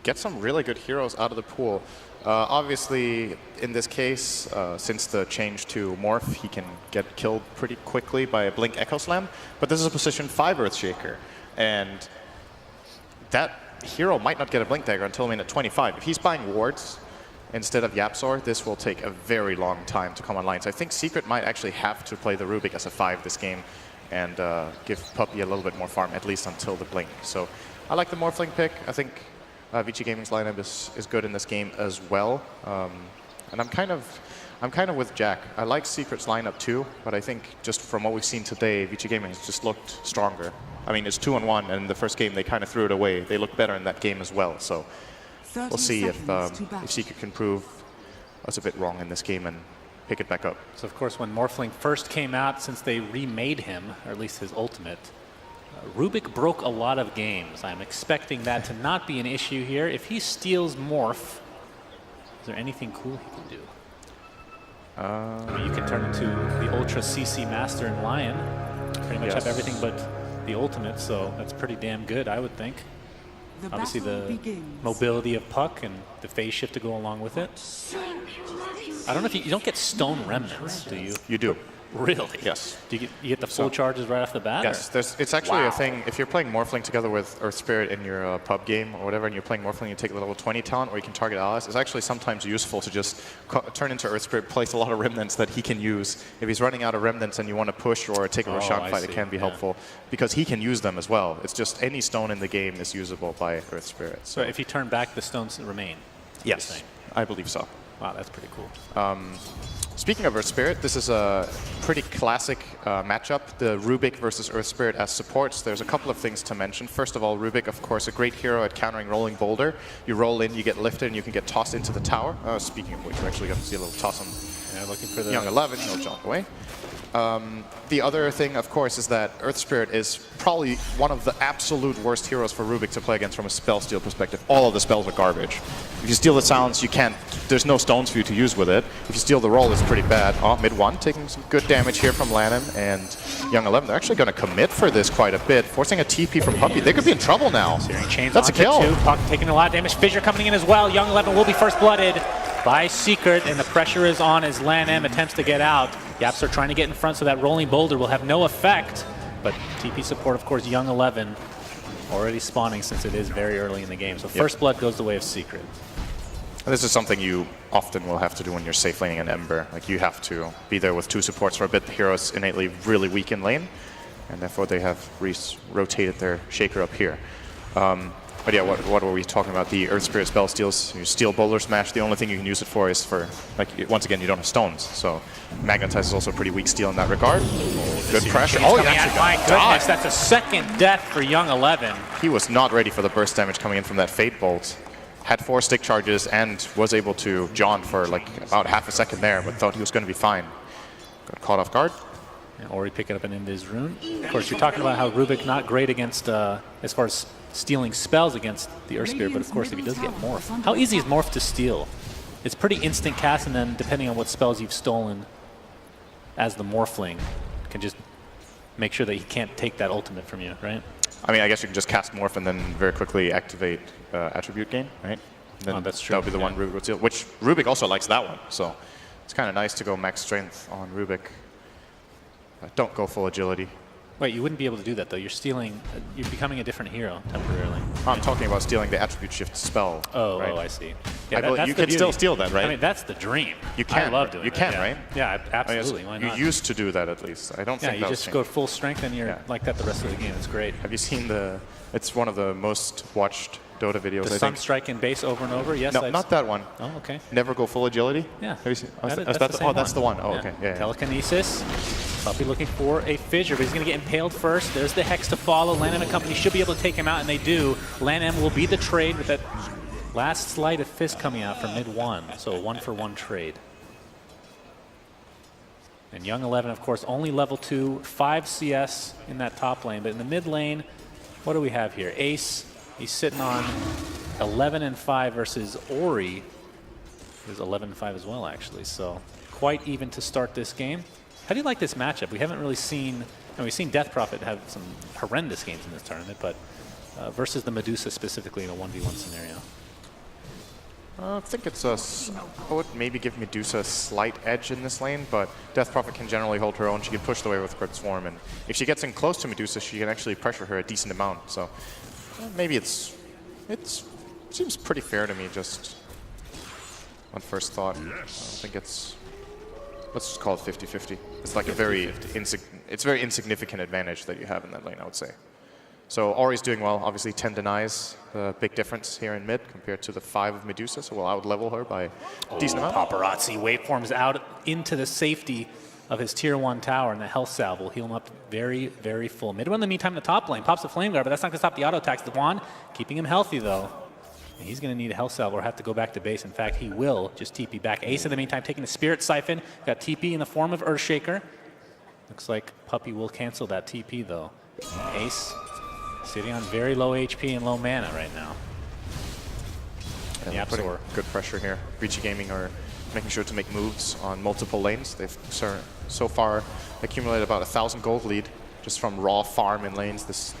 get some really good heroes out of the pool. Obviously, in this case, since the change to Morph, he can get killed pretty quickly by a Blink Echo Slam. But this is a position 5 Earthshaker. And that hero might not get a Blink Dagger until minute 25. If he's buying wards instead of Yapzor, this will take a very long time to come online. So I think Secret might actually have to play the Rubik as a 5 this game and give Puppy a little bit more farm, at least until the Blink. So I like the Morphling pick. I think Vici Gaming's lineup is good in this game as well. And I'm kind of with Jack. I like Secret's lineup too, but I think just from what we've seen today, Vici Gaming has just looked stronger. I mean, it's 2-1, and in the first game they kind of threw it away. They looked better in that game as well. So we'll see if Secret can prove us a bit wrong in this game and pick it back up. So of course, when Morphling first came out, since they remade him, or at least his ultimate, Rubik broke a lot of games. I'm expecting that to not be an issue here. If he steals Morph, is there anything cool he can do? I mean, you can turn into the Ultra CC Master in Lion. Pretty much have everything but the ultimate, so that's pretty damn good, I would think. Obviously the mobility of Puck and the phase shift to go along with it. I don't know if you don't get stone remnants, do you? You do. Really? Yes. Do you get the full charges right off the bat? Yes, it's actually a thing. If you're playing Morphling together with Earth Spirit in your pub game or whatever, and you're playing Morphling, you take a level 20 talent, or you can target allies. It's actually sometimes useful to just turn into Earth Spirit, place a lot of remnants that he can use. If he's running out of remnants and you want to push or take a Roshan fight, it can be helpful because he can use them as well. It's just any stone in the game is usable by Earth Spirit. So if you turn back, the stones remain? Yes, I believe so. Wow, that's pretty cool. Speaking of Earth Spirit, this is a pretty classic matchup, the Rubik versus Earth Spirit as supports. There's a couple of things to mention. First of all, Rubik, of course, a great hero at countering Rolling Boulder. You roll in, you get lifted, and you can get tossed into the tower. Speaking of which, we're actually going to see a little toss on looking for the Young 11. He'll jump away. The other thing, of course, is that Earth Spirit is probably one of the absolute worst heroes for Rubik to play against from a spell steal perspective. All of the spells are garbage. If you steal the sounds, you can't. There's no stones for you to use with it. If you steal the roll, it's pretty bad. Oh, mid 1, taking some good damage here from Lanham and Young 11. They're actually going to commit for this quite a bit, forcing a TP from Puppey. They could be in trouble now. That's a kill. Puck taking a lot of damage. Fissure coming in as well. Young 11 will be first blooded by Secret, and the pressure is on as Lanham attempts to get out. Yaps are trying to get in front so that Rolling Boulder will have no effect. But TP support, of course, Young 11 already spawning since it is very early in the game. So first blood goes the way of Secret. This is something you often will have to do when you're safe laning an Ember. Like, you have to be there with 2 supports for a bit. The hero's innately really weak in lane, and therefore they have rotated their Shaker up here. But yeah, what were we talking about? The Earth Spirit spell steals. You steal Boulder Smash. The only thing you can use it for is for, like, once again, you don't have stones. So Magnetize is also a pretty weak steal in that regard. Good pressure. Oh, yeah, my goodness, that's a second death for Young 11. He was not ready for the burst damage coming in from that Fate Bolt. Had 4 stick charges and was able to jaunt for like about half a second there, but thought he was going to be fine. Got caught off guard. And Ori picking up an Invis rune. Of course, you're talking about how Rubik not great against, as far as stealing spells against the Earth Spirit, but of course if he does get Morph. How easy is Morph to steal? It's pretty instant cast, and then depending on what spells you've stolen as the Morphling, can just make sure that he can't take that ultimate from you, right? I mean, I guess you can just cast Morph and then very quickly activate Attribute Gain, right? Then that's true. That would be the one Rubik would steal, which Rubik also likes that one. So it's kind of nice to go max strength on Rubik. Don't go full agility. Wait, you wouldn't be able to do that though. You're stealing, you're becoming a different hero temporarily. I'm talking about stealing the Attribute Shift spell. Oh, right? oh, I see. Yeah, you can still steal that, right? I mean, that's the dream. You can. I love doing you it. can, Yeah. right? Yeah, absolutely. Why not? You used to do that at least. I don't think you that just was go full strength and you're like that the rest of the game. It's great. Have you seen the? It's one of the most watched Dota videos. The I think. Sunstrike in base over and over. Yes. No, not that one. Oh, okay. Never go full agility. Yeah. Have you seen? That's the one. Oh, okay. Yeah. Telekinesis. Puppey looking for a fissure, but he's going to get impaled first. There's the Hex to follow. Lanham and company should be able to take him out, and they do. Lanham will be the trade with that last sleight of fist coming out for mid 1. So a 1-for-1 trade. And Young 11, of course, only level 2, 5 CS in that top lane. But in the mid lane, what do we have here? Ace, he's sitting on 11-5 versus Ori, who's 11-5 as well, actually. So quite even to start this game. How do you like this matchup? We haven't really seen, and we've seen Death Prophet have some horrendous games in this tournament, but versus the Medusa specifically in a 1v1 scenario. I think it's a. I would maybe give Medusa a slight edge in this lane, but Death Prophet can generally hold her own. She can push the way with Crit Swarm, and if she gets in close to Medusa, she can actually pressure her a decent amount. So maybe it seems pretty fair to me, just on first thought. I don't think it's. Let's just call it 50-50. It's like a very insignificant advantage that you have in that lane, I would say. So Ori's doing well. Obviously 10 denies, the big difference here in mid compared to the 5 of Medusa, so we'll out-level her by a decent amount. Paparazzi waveforms out into the safety of his tier 1 tower, and the health salve will heal him up very, very full. Mid 1 in the meantime, the top lane pops a flame guard, but that's not going to stop the auto attacks. The Wand keeping him healthy though. And he's going to need a health salve or have to go back to base. In fact, he will just TP back. Ace in the meantime taking the Spirit Siphon. Got TP in the form of Earthshaker. Looks like Puppey will cancel that TP though. Ace sitting on very low HP and low mana right now. And putting good pressure here. Vici Gaming are making sure to make moves on multiple lanes. They've so far accumulated about 1,000 gold lead just from raw farm in lanes. This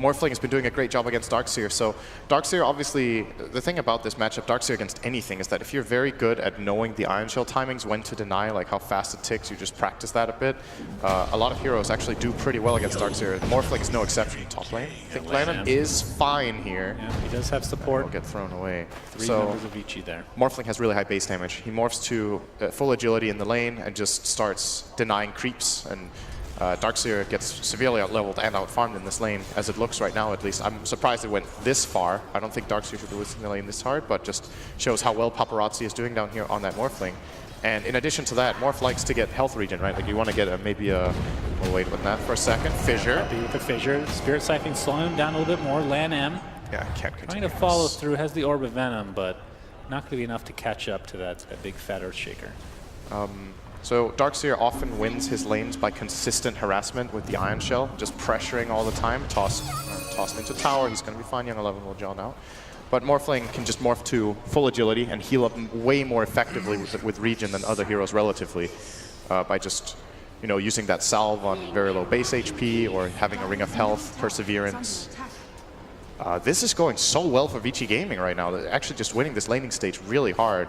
Morphling has been doing a great job against Darkseer. So Darkseer, obviously, the thing about this matchup, Darkseer against anything, is that if you're very good at knowing the Ion Shell timings, when to deny, like how fast it ticks, you just practice that a bit. A lot of heroes actually do pretty well against Darkseer. Morphling is no exception. Top lane. I think Lanham is fine here. Yeah, he does have support. Will get thrown away. 3 members of Vici there. Morphling has really high base damage. He morphs to full agility in the lane and just starts denying creeps. And Darkseer gets severely outleveled and outfarmed in this lane, as it looks right now at least. I'm surprised it went this far. I don't think Darkseer should be losing the lane this hard, but just shows how well Paparazzi is doing down here on that Morphling. And in addition to that, Morph likes to get health regen, right? Like you want to get maybe a... We'll wait with that for a second. Fissure. Happy with the Fissure. Spirit Siphon slowing him down a little bit more. Lan M. Yeah, can't continue. Trying to follow through. Has the Orb of Venom, but not going to be enough to catch up to that big fat Earthshaker. So Darkseer often wins his lanes by consistent harassment with the Ion Shell, just pressuring all the time. Tossed into tower, he's going to be fine. Young 11 will John out. But Morphling can just morph to full agility and heal up way more effectively with regen than other heroes relatively, by just using that salve on very low base HP or having a Ring of Health, Perseverance. This is going so well for Vici Gaming right now. They're actually just winning this laning stage really hard.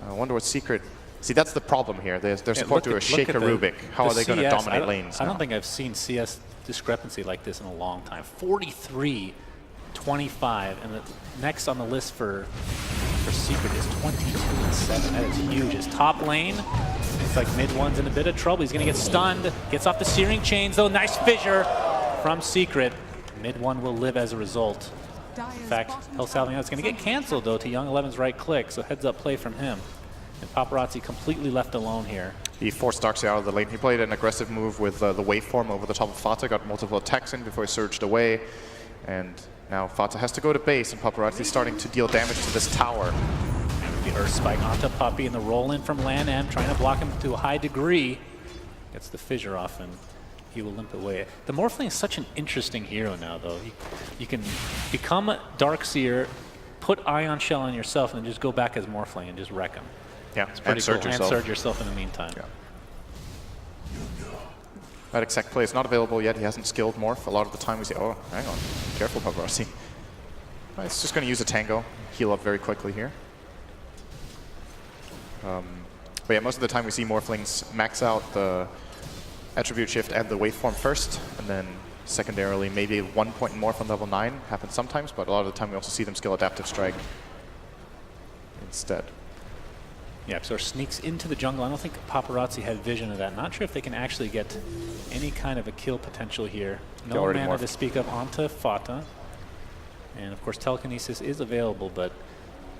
I wonder what secret... See, that's the problem here. Their support to a Shaker Rubik. How are they going to dominate lanes now? I don't think I've seen CS discrepancy like this in a long time. 43, 25, and the next on the list for Secret is 22 and 7. That is huge. His top lane, it's like mid one's in a bit of trouble. He's going to get stunned. Gets off the Searing Chains, though. Nice Fissure from Secret. Mid one will live as a result. In fact, Hell Salving is going to get canceled, though, to Young 11's right click, so heads up play from him. And Paparazzi completely left alone here. He forced Darkseer out of the lane. He played an aggressive move with the waveform over the top of Fata, got multiple attacks in before he surged away. And now Fata has to go to base, and Paparazzi starting to deal damage to this tower. The Earth Spike onto Puppy, and the roll in from Lan M, trying to block him to a high degree. Gets the Fissure off, and he will limp away. The Morphling is such an interesting hero now, though. You can become Darkseer, put Ion Shell on yourself, and then just go back as Morphling and just wreck him. Yeah, it's pretty cool. And surge yourself in the meantime. Yeah. That exact play is not available yet. He hasn't skilled Morph. A lot of the time we say, oh, hang on, careful, Paparazzi. It's just going to use a Tango, heal up very quickly here. But yeah, most of the time we see Morphlings max out the Attribute Shift and the Waveform first, and then secondarily maybe 1 point Morph on level 9 happens sometimes, but a lot of the time we also see them skill Adaptive Strike instead. Yeah, so sneaks into the jungle. I don't think Paparazzi had vision of that. Not sure if they can actually get any kind of a kill potential here. No mana to speak of onto Fata. And of course Telekinesis is available, but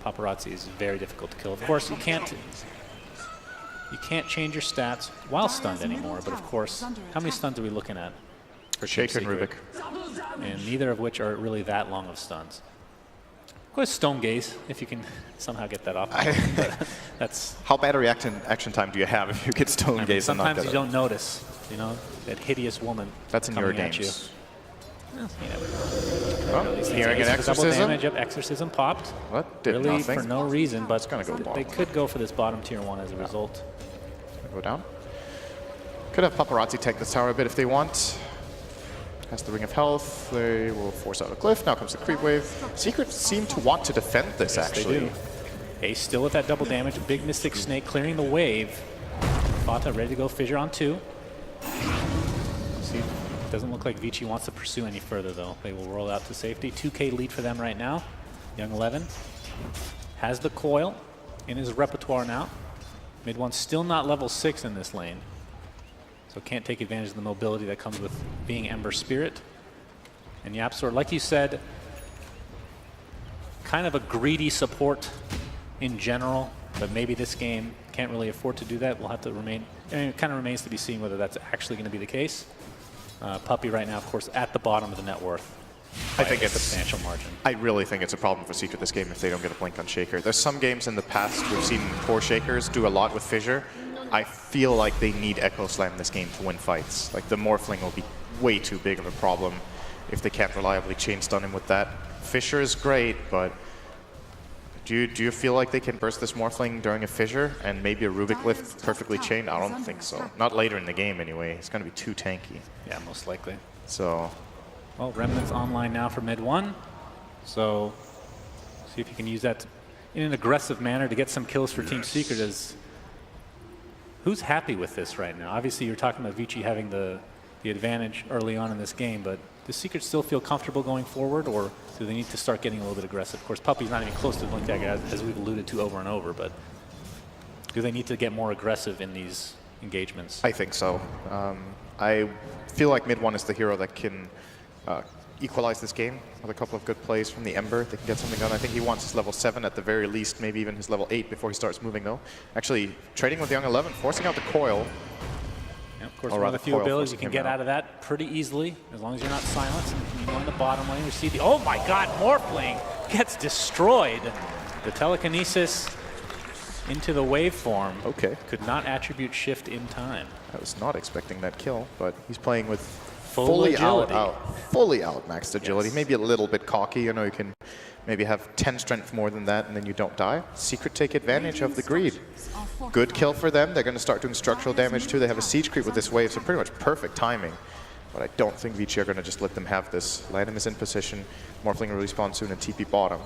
Paparazzi is very difficult to kill. Of course you can't change your stats while stunned anymore, but of course, how many stuns are we looking at? For Shaker and Rubik. And neither of which are really that long of stuns. Of course, Stone Gaze, if you can somehow get that off. That's how bad a reaction time do you have if you get Stone Gaze? Sometimes you don't notice, that hideous woman. That's in your games. Well, hearing an Exorcism. Double damage up, Exorcism popped. What? Did really nothing. For no reason, but it's gonna go they could go for this bottom tier 1 as a result. Go down. Could have Paparazzi take this tower a bit if they want. Has the Ring of Health. They will force out a Glyph. Now comes the Creep Wave. Secret seem to want to defend this, actually. They do. Ace still with that double damage. Big Mystic Snake clearing the wave. Fata ready to go Fissure on 2. See, doesn't look like Vici wants to pursue any further, though. They will roll out to safety. 2K lead for them right now. Young 11 has the coil in his repertoire now. Mid one still not level 6 in this lane. So can't take advantage of the mobility that comes with being Ember Spirit. And YapzOr, like you said, kind of a greedy support in general, but maybe this game can't really afford to do that. We'll have to remain, it kind of remains to be seen whether that's actually going to be the case. Puppy right now, of course, at the bottom of the net worth. I think it's a substantial margin. I really think it's a problem for Secret this game if they don't get a blink on Shaker. There's some games in the past we've seen poor Shakers do a lot with Fissure. I feel like they need Echo Slam this game to win fights. Like the Morphling will be way too big of a problem if they can't reliably chain stun him with that. Fissure is great, but do you feel like they can burst this Morphling during a Fissure and maybe a Rubik lift perfectly chained? I don't think so. Not later in the game anyway. It's going to be too tanky. Yeah, most likely. So Well, Remnant's online now for mid 1. So see if you can use that in an aggressive manner to get some kills for Team Secret. As who's happy with this right now? Obviously, you're talking about Vici having the advantage early on in this game, but does Secret still feel comfortable going forward, or do they need to start getting a little bit aggressive? Of course, Puppy's not even close to the blink dagger, as we've alluded to over and over, but do they need to get more aggressive in these engagements? I think so. I feel like mid 1 is the hero that can equalize this game with a couple of good plays from the Ember. They can get something done. I think he wants his level 7 at the very least, maybe even his level 8 before he starts moving, though. Actually, trading with Young 11, forcing out the coil. Yeah, of course, one of the few abilities you can get out of that pretty easily, as long as you're not silenced. And you go in the bottom lane, receive the... Oh my god, Morphling gets destroyed. The telekinesis into the waveform. Okay. Could not attribute shift in time. I was not expecting that kill, but he's playing with Full agility. fully out maxed agility. Yes. Maybe a little bit cocky. You know, you can maybe have 10 strength more than that, and then you don't die. Secret take advantage of the greed. Good kill for them. They're going to start doing structural damage too. They have a siege creep with this wave, so pretty much perfect timing. But I don't think Vici are going to just let them have this. Landham is in position. Morphling will respawn soon and TP bottom.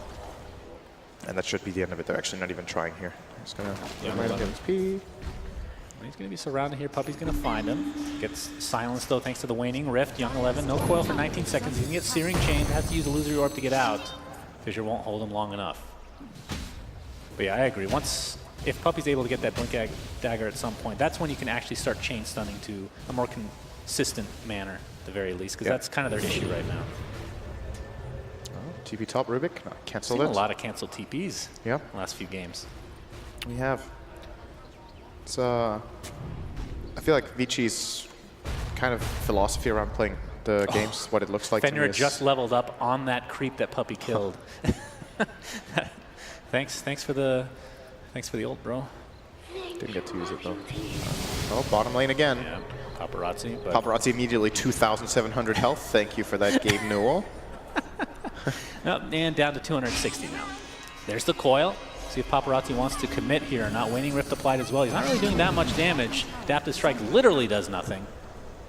And that should be the end of it. They're actually not even trying here. He's going to XP. He's going to be surrounded here. Puppy's going to find him. Gets silenced, though, thanks to the waning rift. Young 11, no coil for 19 seconds. He's going to get Searing Chain. Has to use Illusory Orb to get out. Fissure won't hold him long enough. But yeah, I agree. If Puppy's able to get that Blink Dagger at some point, that's when you can actually start chain stunning to a more consistent manner, at the very least, because that's kind of their issue right now. TP top Rubik, cancel Seen it. a lot of canceled TPs Yeah. the last few games. We have. It's I feel like Vici's kind of philosophy around playing the games, what it looks like. Fenrir just leveled up on that creep that Puppy killed. Thanks for the ult, bro. Didn't get to use it though. Oh, bottom lane again. Yeah, Paparazzi. But Paparazzi immediately 2,700 health. Thank you for that, Gabe Newell. And down to 260 now. There's the coil. See if Paparazzi wants to commit here. Not waning rift applied as well. He's not really doing that much damage. Adaptive Strike literally does nothing.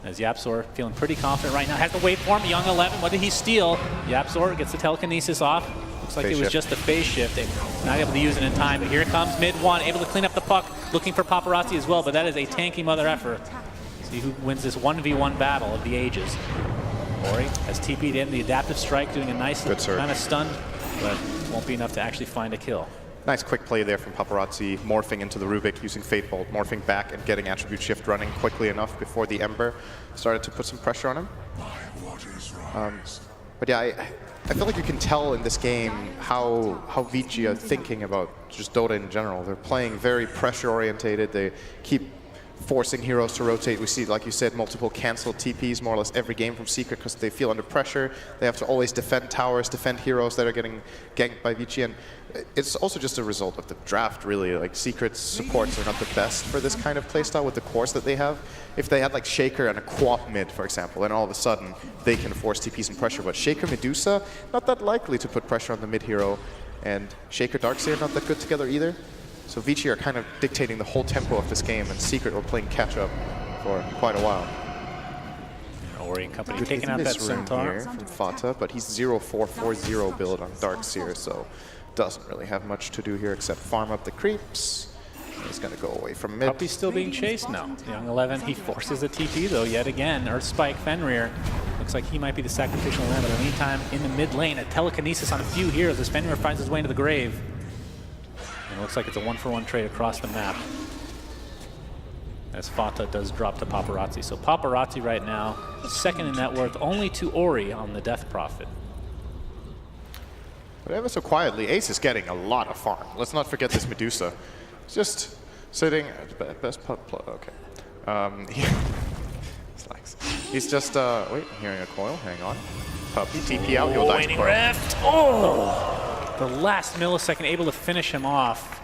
As Yapzor feeling pretty confident right now. Has the waveform, Young 11. What did he steal? Yapzor gets the telekinesis off. Looks like it was just a phase shift. They're not able to use it in time. But here comes mid 1, able to clean up the puck. Looking for Paparazzi as well, but that is a tanky mother effer. See who wins this 1v1 battle of the ages. Ori has TP'd in. The Adaptive Strike doing a nice kind of stun, but won't be enough to actually find a kill. Nice quick play there from Paparazzi, morphing into the Rubik, using Fate Bolt, morphing back and getting Attribute Shift running quickly enough before the Ember started to put some pressure on him. But yeah, I feel like you can tell in this game how Vici are thinking about just Dota in general. They're playing very pressure-orientated. They keep forcing heroes to rotate. We see, like you said, multiple canceled TPs more or less every game from Secret because they feel under pressure. They have to always defend towers, defend heroes that are getting ganked by Vici. And it's also just a result of the draft, really. Like, Secret's supports are not the best for this kind of playstyle with the cores that they have. If they had like Shaker and a Quap mid, for example, then all of a sudden they can force TPs and pressure. But Shaker Medusa, not that likely to put pressure on the mid hero. And Shaker Darkseer, not that good together either. So Vici are kind of dictating the whole tempo of this game, and Secret were playing catch-up for quite a while. Ori and company taking out that Centaur here from Fata, but he's 0-4-4-0 build on Darkseer, so doesn't really have much to do here except farm up the creeps. He's going to go away from mid. Puppy's still being chased now. Young 11, he forces a TP though, yet again. Earth Spike Fenrir. Looks like he might be the sacrificial lamb, but in the meantime, in the mid lane, a telekinesis on a few heroes as Fenrir finds his way into the grave. And it looks like it's a 1-for-1 trade across the map. As Fata does drop to Paparazzi. So Paparazzi right now, second in net worth, only to Ori on the Death Prophet. But ever so quietly, Ace is getting a lot of farm. Let's not forget this Medusa. He's just sitting at best putt play. Okay. He's just, wait, I'm hearing a coil. Hang on. Puppy, TP out, he'll die to coil. Rift. Oh! The last millisecond able to finish him off.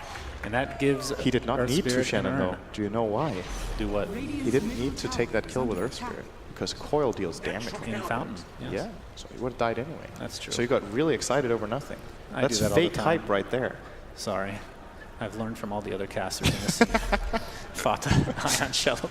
And that gives He did not Earth need to, Spirit Shannon, though. Do you know why? Do what? He didn't need to take that kill with Earth Spirit because coil deals damage. In Fountain? Yes. Yeah, so he would have died anyway. That's true. So you got really excited over nothing. I That's do that all fake the time. hype right there. Sorry. I've learned from all the other casters in this. Fata, Ion Shallow.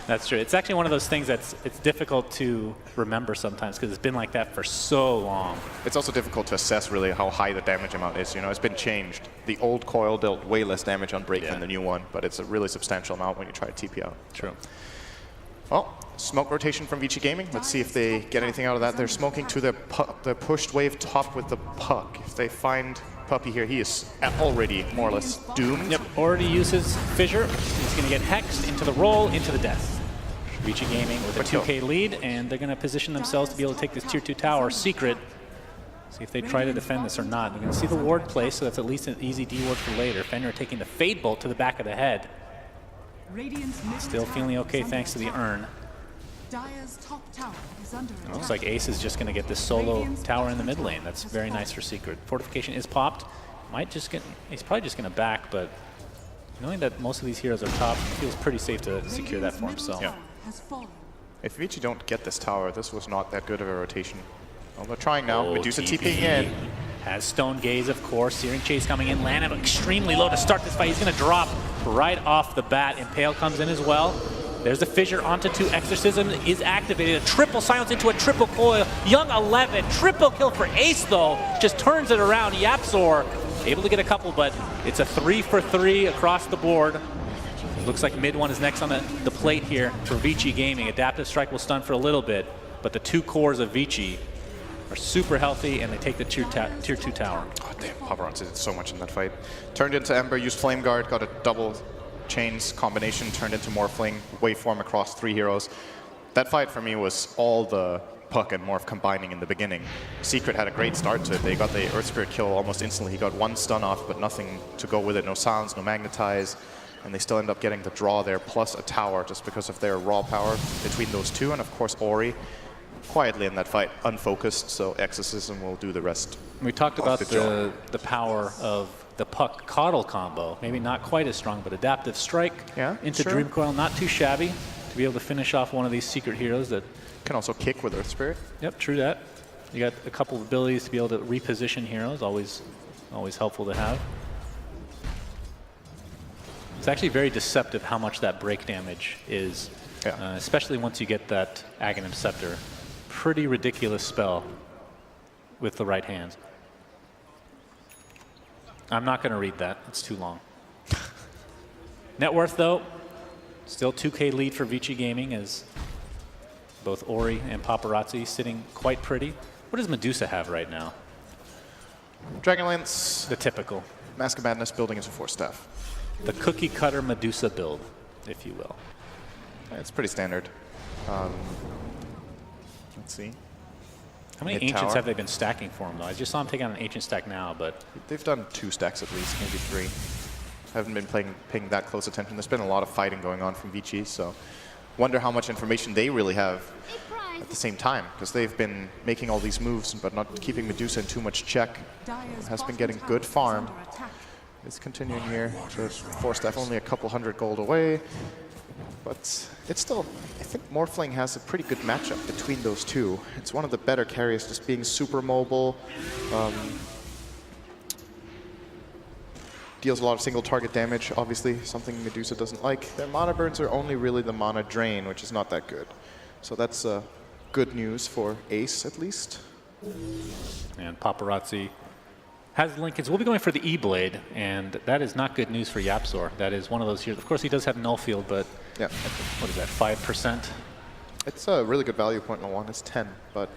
That's true. It's actually one of those things it's difficult to remember sometimes because it's been like that for so long. It's also difficult to assess really how high the damage amount is. You know, it's been changed. The old coil dealt way less damage on break than the new one, but it's a really substantial amount when you try to TP out. True. Well, smoke rotation from Vici Gaming. Let's see if they get anything out of that. They're smoking to the pushed wave top with the puck. If they find Puppy here, he is already more or less doomed. Yep, already uses Fissure. He's going to get hexed into the roll, into the death. Vici Gaming with a 2K lead, and they're going to position themselves to be able to take this tier 2 tower secret. See if they try to defend this or not. You're going to see the ward play, so that's at least an easy D ward for later. Fenrir taking the Fade Bolt to the back of the head. Still feeling okay thanks to the urn. Dire's top tower is under attack. Looks like Ace is just going to get this solo tower in the mid lane. That's very nice for Secret. Fortification is popped. He's probably just going to back, but knowing that most of these heroes are top, it feels pretty safe to secure that for himself. Yeah. If Vici don't get this tower, this was not that good of a rotation. Well, they're trying now. Medusa TPing in. Has Stone Gaze, of course. Searing Chase coming in. Lana extremely low to start this fight. He's going to drop right off the bat. Impale comes in as well. There's the Fissure onto 2. Exorcism is activated. A triple silence into a triple coil. Young 11. Triple kill for Ace, though. Just turns it around. Yapzor able to get a couple, but it's a 3 for 3 across the board. It looks like mid one is next on the plate here for Vici Gaming. Adaptive Strike will stun for a little bit, but the 2 cores of Vici are super healthy, and they take the tier 2 tower. Oh, damn, Paparazzi did so much in that fight. Turned into Ember, used Flame Guard, got a double chains combination, turned into Morphling, waveform across 3 heroes. That fight for me was all the Puck and Morph combining in the beginning. Secret had a great start to it. They got the Earth Spirit kill almost instantly. He got 1 stun off, but nothing to go with it. No silence, no magnetize. And they still end up getting the draw there, plus a tower, just because of their raw power between those 2. And of course, Ori, quietly in that fight, unfocused, so Exorcism will do the rest. We talked about the power of the Puck Coddle combo. Maybe not quite as strong, but Adaptive Strike into Dream Coil, not too shabby to be able to finish off one of these secret heroes that can also kick with Earth Spirit. Yep, true that. You got a couple of abilities to be able to reposition heroes, always helpful to have. It's actually very deceptive how much that break damage is, especially once you get that Aghanim Scepter. Pretty ridiculous spell with the right hand. I'm not going to read that. It's too long. Net worth, though, still 2K lead for Vici Gaming as both Ori and Paparazzi sitting quite pretty. What does Medusa have right now? Dragonlance. The typical. Mask of Madness building into 4 staff. The cookie cutter Medusa build, if you will. It's pretty standard. Let's see. How many Ancients have they been stacking for him, though? I just saw him take out an Ancient stack now, but... They've done 2 stacks at least, maybe 3. Haven't been paying that close attention. There's been a lot of fighting going on from Vici, so wonder how much information they really have at the same time, because they've been making all these moves, but not keeping Medusa in too much check. Has been getting good farm. It's continuing here. So 4 staff, only a couple hundred gold away. But it's still, I think Morphling has a pretty good matchup between those 2. It's one of the better carriers, just being super mobile. Deals a lot of single target damage, obviously, something Medusa doesn't like. Their mana burns are only really the mana drain, which is not that good. So that's good news for Ace, at least. And Paparazzi has Lincolns. We'll be going for the E-Blade, and that is not good news for Yapzor. That is one of those here. Of course, he does have null field, but what is that, 5%? It's a really good value point in 1. It's 10, but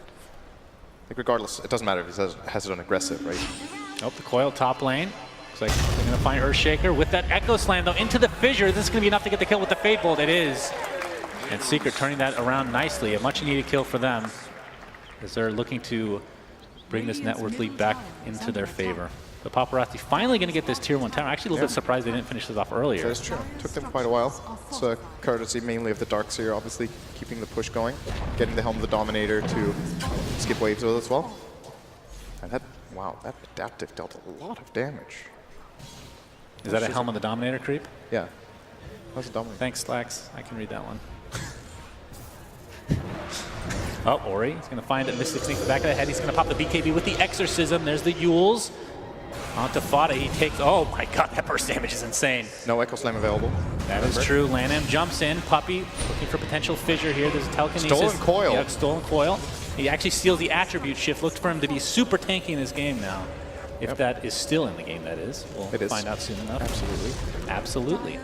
like regardless, it doesn't matter if he has it on aggressive, right? Oh, the coil top lane. Looks like they're going to find Earthshaker with that Echo Slam, though, into the Fissure. This is going to be enough to get the kill with the Fade Bolt. It is. And Secret turning that around nicely. A much-needed kill for them as they're looking to bring this net worth lead back into their favor. The Paparazzi finally going to get this tier 1 tower. Actually, a little bit surprised they didn't finish this off earlier. That's true. Took them quite a while. It's a courtesy mainly of the Darkseer, obviously keeping the push going, getting the Helm of the Dominator to skip waves with as well. And that, wow, that adaptive dealt a lot of damage. Is that a Helm of the Dominator creep? Yeah. That's a Dominator. Thanks, Slacks. I can read that one. Oh, Ori, he's going to find it. Mystic Snake to the back of the head. He's going to pop the BKB with the Exorcism. There's the Yules. Onto Fada, he takes, oh my god, that burst damage is insane. No Echo Slam available. That is true. Lanham jumps in. Puppey looking for potential fissure here. There's a telekinesis. Stolen coil. Yep, stolen coil. He actually steals the attribute shift. Looked for him to be super tanky in this game now. If that is still in the game, that is. We'll find out soon enough. Absolutely. Absolutely.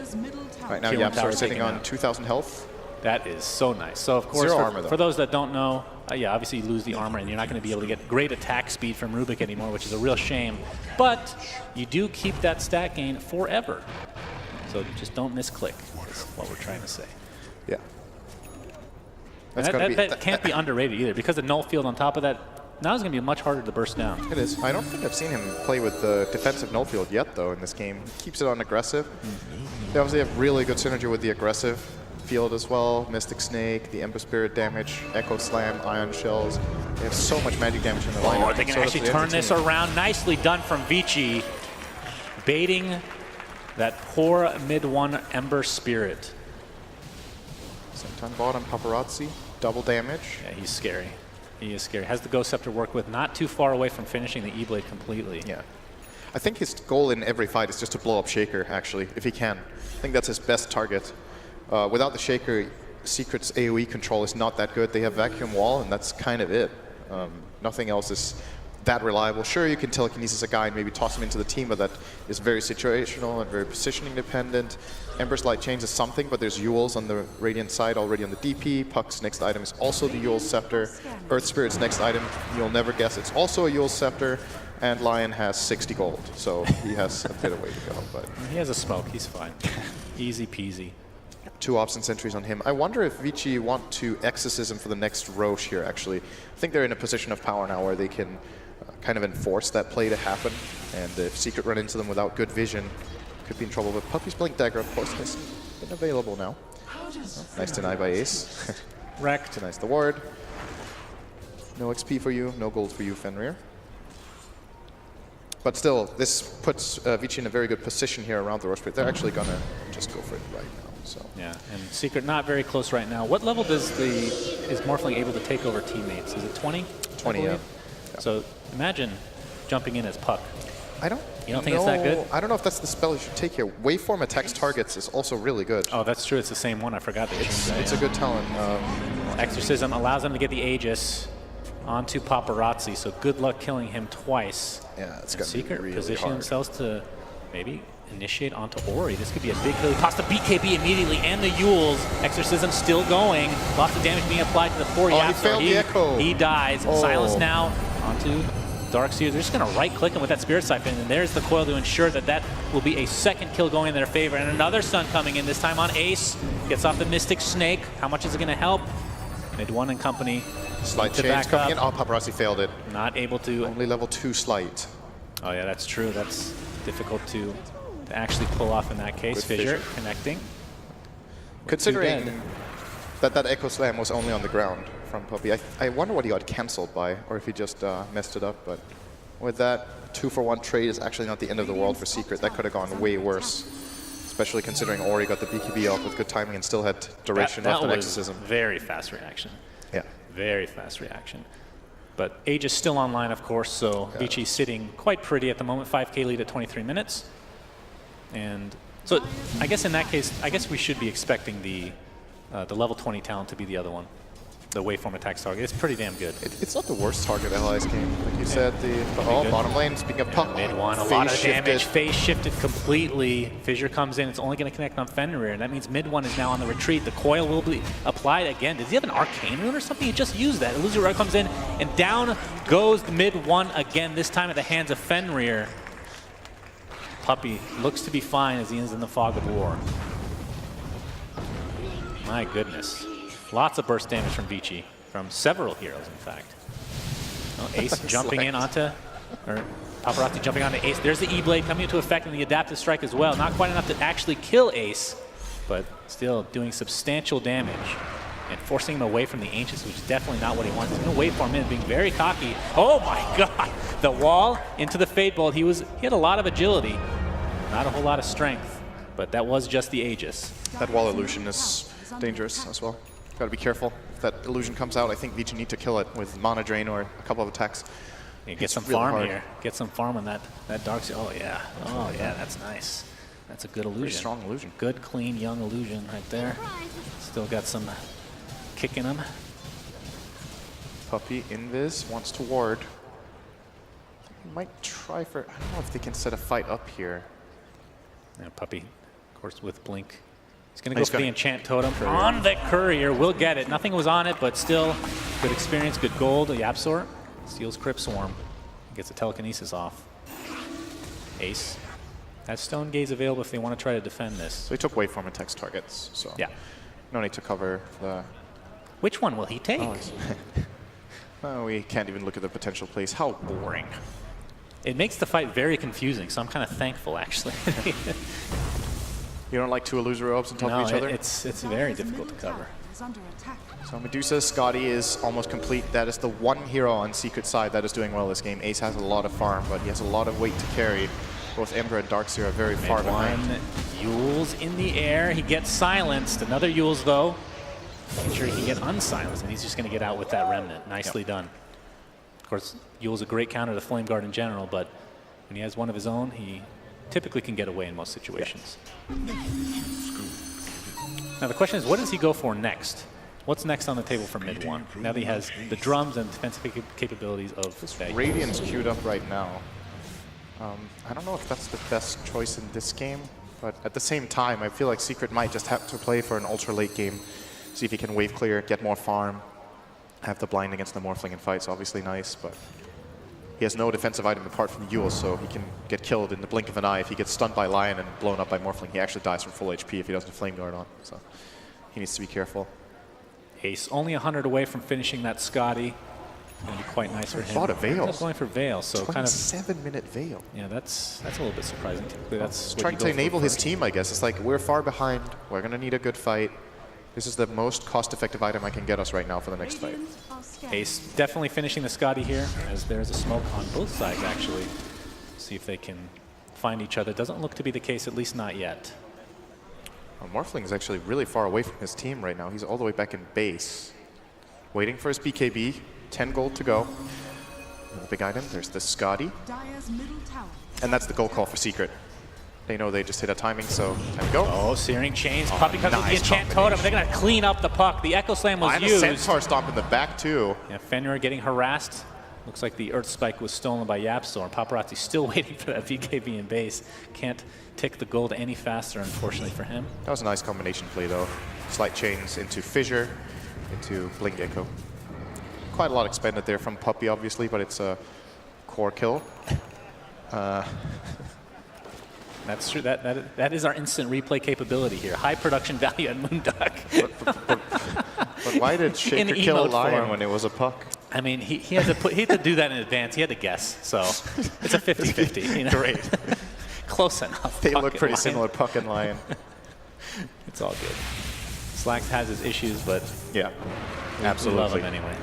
Right now, Killing YapzOr tower sitting taken on out. 2,000 health. That is so nice. So, of course, Zero armor, though. for those that don't know, yeah, obviously you lose the armor and you're not going to be able to get great attack speed from Rubik anymore, which is a real shame. But you do keep that stat gain forever. So just don't misclick, is what we're trying to say. Yeah. That can't be underrated either, because the null field on top of that, now is going to be much harder to burst down. It is. I don't think I've seen him play with the defensive null field yet, though, in this game. He keeps it on aggressive. They obviously have really good synergy with the aggressive field as well. Mystic Snake, the Ember Spirit damage, Echo Slam, Ion Shells. They have so much magic damage in the lineup. Oh, they can actually turn this around. Nicely done from Vici, baiting that poor mid-1 Ember Spirit. Same time bottom, Paparazzi, double damage. Yeah, he's scary. He is scary. Has the Ghost Scepter work with, not too far away from finishing the E-Blade completely. Yeah. I think his goal in every fight is just to blow up Shaker, actually, if he can. I think that's his best target. Without the Shaker, Secret's AoE control is not that good. They have Vacuum Wall, and that's kind of it. Nothing else is that reliable. Sure, you can telekinesis a guy and maybe toss him into the team, but that is very situational and very positioning dependent. Ember's Light Chains is something, but there's Yule's on the Radiant side already on the DP. Puck's next item is also the Yule's Scepter. Earth Spirit's next item, you'll never guess, it's also a Yule's Scepter. And Lion has 60 gold, so he has a bit of way to go. But he has a smoke, he's fine. Easy peasy. 2 ops and sentries on him. I wonder if Vici want to Exorcism for the next Roche here, actually. I think they're in a position of power now where they can kind of enforce that play to happen. And if Secret run into them without good vision, could be in trouble. But Puppey's Blink Dagger, of course, has been available now. Oh, nice deny by Ace. Wrecked. Denies the ward. No XP for you, no gold for you, Fenrir. But still, this puts Vici in a very good position here around the Roche Pit. They're actually going to just go for it right now. So. Yeah, and Secret not very close right now. What level is Morphling able to take over teammates? Is it 20? 20, yeah. So imagine jumping in as Puck. You don't think it's that good? I don't know if that's the spell you should take here. Waveform attacks targets is also really good. Oh, that's true. It's the same one. I forgot that. It's a good talent. Exorcism allows them to get the Aegis onto Paparazzi, so good luck killing him twice. Yeah, it's got Secret really position hard. themselves to maybe initiate onto Ori. This could be a big kill. He tossed the BKB immediately and the Yules. Exorcism still going. Lots of damage being applied to the poor YapzOr. He failed the Echo. He dies. Oh. Silence now onto Darkseer. They're just going to right-click him with that Spirit Siphon, and there's the coil to ensure that that will be a second kill going in their favor. And another stun coming in, this time on Ace. Gets off the Mystic Snake. How much is it going to help? Mid-1 and company. Slight to change back coming up. in. Oh, Paparazzi failed it. Not able to. Only level 2 slight. Oh yeah, that's true. That's difficult to actually pull off in that case. With Fissure Fissure. connecting. Considering that Echo Slam was only on the ground from Puppey, I wonder what he got cancelled by, or if he just messed it up. But with that 2-for-1 trade is actually not the end of the world for Secret. That could have gone way worse, especially considering Ori got the BKB off with good timing and still had duration left and Exorcism. Very fast reaction. Yeah. Very fast reaction. But Age is still online, of course, so Vici sitting quite pretty at the moment. 5K lead at 23 minutes. And so I guess in that case, I guess we should be expecting the level 20 talent to be the other one. The waveform attacks target. It's pretty damn good. It's not the worst target LI's game. Like you said, the bottom lane, speaking of Puck, mid-1, a lot of damage. Phase shifted completely. Fissure comes in. It's only going to connect on Fenrir, and that means mid-1 is now on the retreat. The coil will be applied again. Does he have an arcane rune or something? He just used that. Illusory Rod comes in, and down goes the mid-1 again, this time at the hands of Fenrir. Puppey looks to be fine as he ends in the fog of war. My goodness. Lots of burst damage from Vici, from several heroes, in fact. Oh, Ace jumping in onto, or Paparazzi jumping onto Ace. There's the E-Blade coming into effect and the adaptive strike as well. Not quite enough to actually kill Ace, but still doing substantial damage and forcing him away from the Ancients, which is definitely not what he wants. He's going to wait for him in, being very cocky. Oh my God! The wall into the Fade Bolt. He had a lot of agility, not a whole lot of strength, but that was just the Aegis. That wall illusion is dangerous as well. Got to be careful. If that illusion comes out, I think Vici need to kill it with Mana Drain or a couple of attacks. Yeah, get some farm here. Get some farm on that Darkseer. Oh yeah. Oh yeah, that's nice. That's a good illusion. Pretty strong illusion. Good, clean, young illusion right there. Still got some kick in him. Puppey, invis, wants to ward. He might try for, I don't know if they can set a fight up here. Yeah, Puppey, of course, with Blink. He's going to go for the enchant totem on the courier. Will get it. Nothing was on it, but still good experience, good gold. Yapsor steals Crypt Swarm. Gets the telekinesis off. Ace has Stone Gaze available if they want to try to defend this. So he took waveform and text targets. So yeah, no need to cover the. Which one will he take? Oh, we can't even look at the potential plays. How boring. It makes the fight very confusing, so I'm kind of thankful, actually. You don't like two illusory orbs on top of each other? It's very difficult to cover. So Medusa, Scotty is almost complete. That is the one hero on Secret side that is doing well this game. Ace has a lot of farm, but he has a lot of weight to carry. Both Ember and Darkseer are very far behind. Yules in the air. He gets silenced. Another Yules, though. Make sure he can get unsilenced, and he's just going to get out with that Remnant. Nicely done. Of course, Yule's a great counter to Flame Guard in general, but when he has one of his own, he typically can get away in most situations. Now the question is, what does he go for next? What's next on the table for mid one? Now that he has the drums and defensive capabilities of Veg. Radiant's queued up right now. I don't know if that's the best choice in this game, but at the same time, I feel like Secret might just have to play for an ultra late game, see if he can wave clear, get more farm, have the blind against the Morphling in fights, obviously nice, but he has no defensive item apart from Yule, so he can get killed in the blink of an eye. If he gets stunned by Lion and blown up by Morphling, he actually dies from full HP if he doesn't Flame Guard on, so he needs to be careful. Ace only 100 away from finishing that Scotty. Going to be quite nice for him. A lot of Veils. He's going for Veil, so kind of 7-minute Veil. Yeah, that's a little bit surprising. Typically, that's trying to enable his team, I guess. It's like, we're far behind. We're going to need a good fight. This is the most cost-effective item I can get us right now for the next fight. Ace definitely finishing the Scotty here, as there's a smoke on both sides, actually. See if they can find each other. Doesn't look to be the case, at least not yet. Well, Morphling is actually really far away from his team right now. He's all the way back in base. Waiting for his BKB. 10 gold to go. Another big item. There's the Scotty. And that's the gold call for Secret. They know they just hit a timing, so time to go. Oh, Searing Chains. Puppey comes with the enchant totem. They're going to clean up the puck. The Echo Slam was used. And a Centaur stomp in the back, too. Yeah, Fenrir getting harassed. Looks like the Earth Spike was stolen by Yapsor. And Paparazzi still waiting for that BKB in base. Can't tick the gold any faster, unfortunately, for him. That was a nice combination play, though. Slight chains into Fissure, into Blink Echo. Quite a lot expended there from Puppey, obviously, but it's a core kill. That's true. That is our instant replay capability here. High production value at Moonduck. But why did Shaker kill a Lion when it was a puck? I mean, he had to do that in advance. He had to guess, so it's a 50-50. You know? Great. Close enough. They look pretty similar, Puck and Lion. It's all good. Slack has his issues, but yeah, absolutely love him anyway.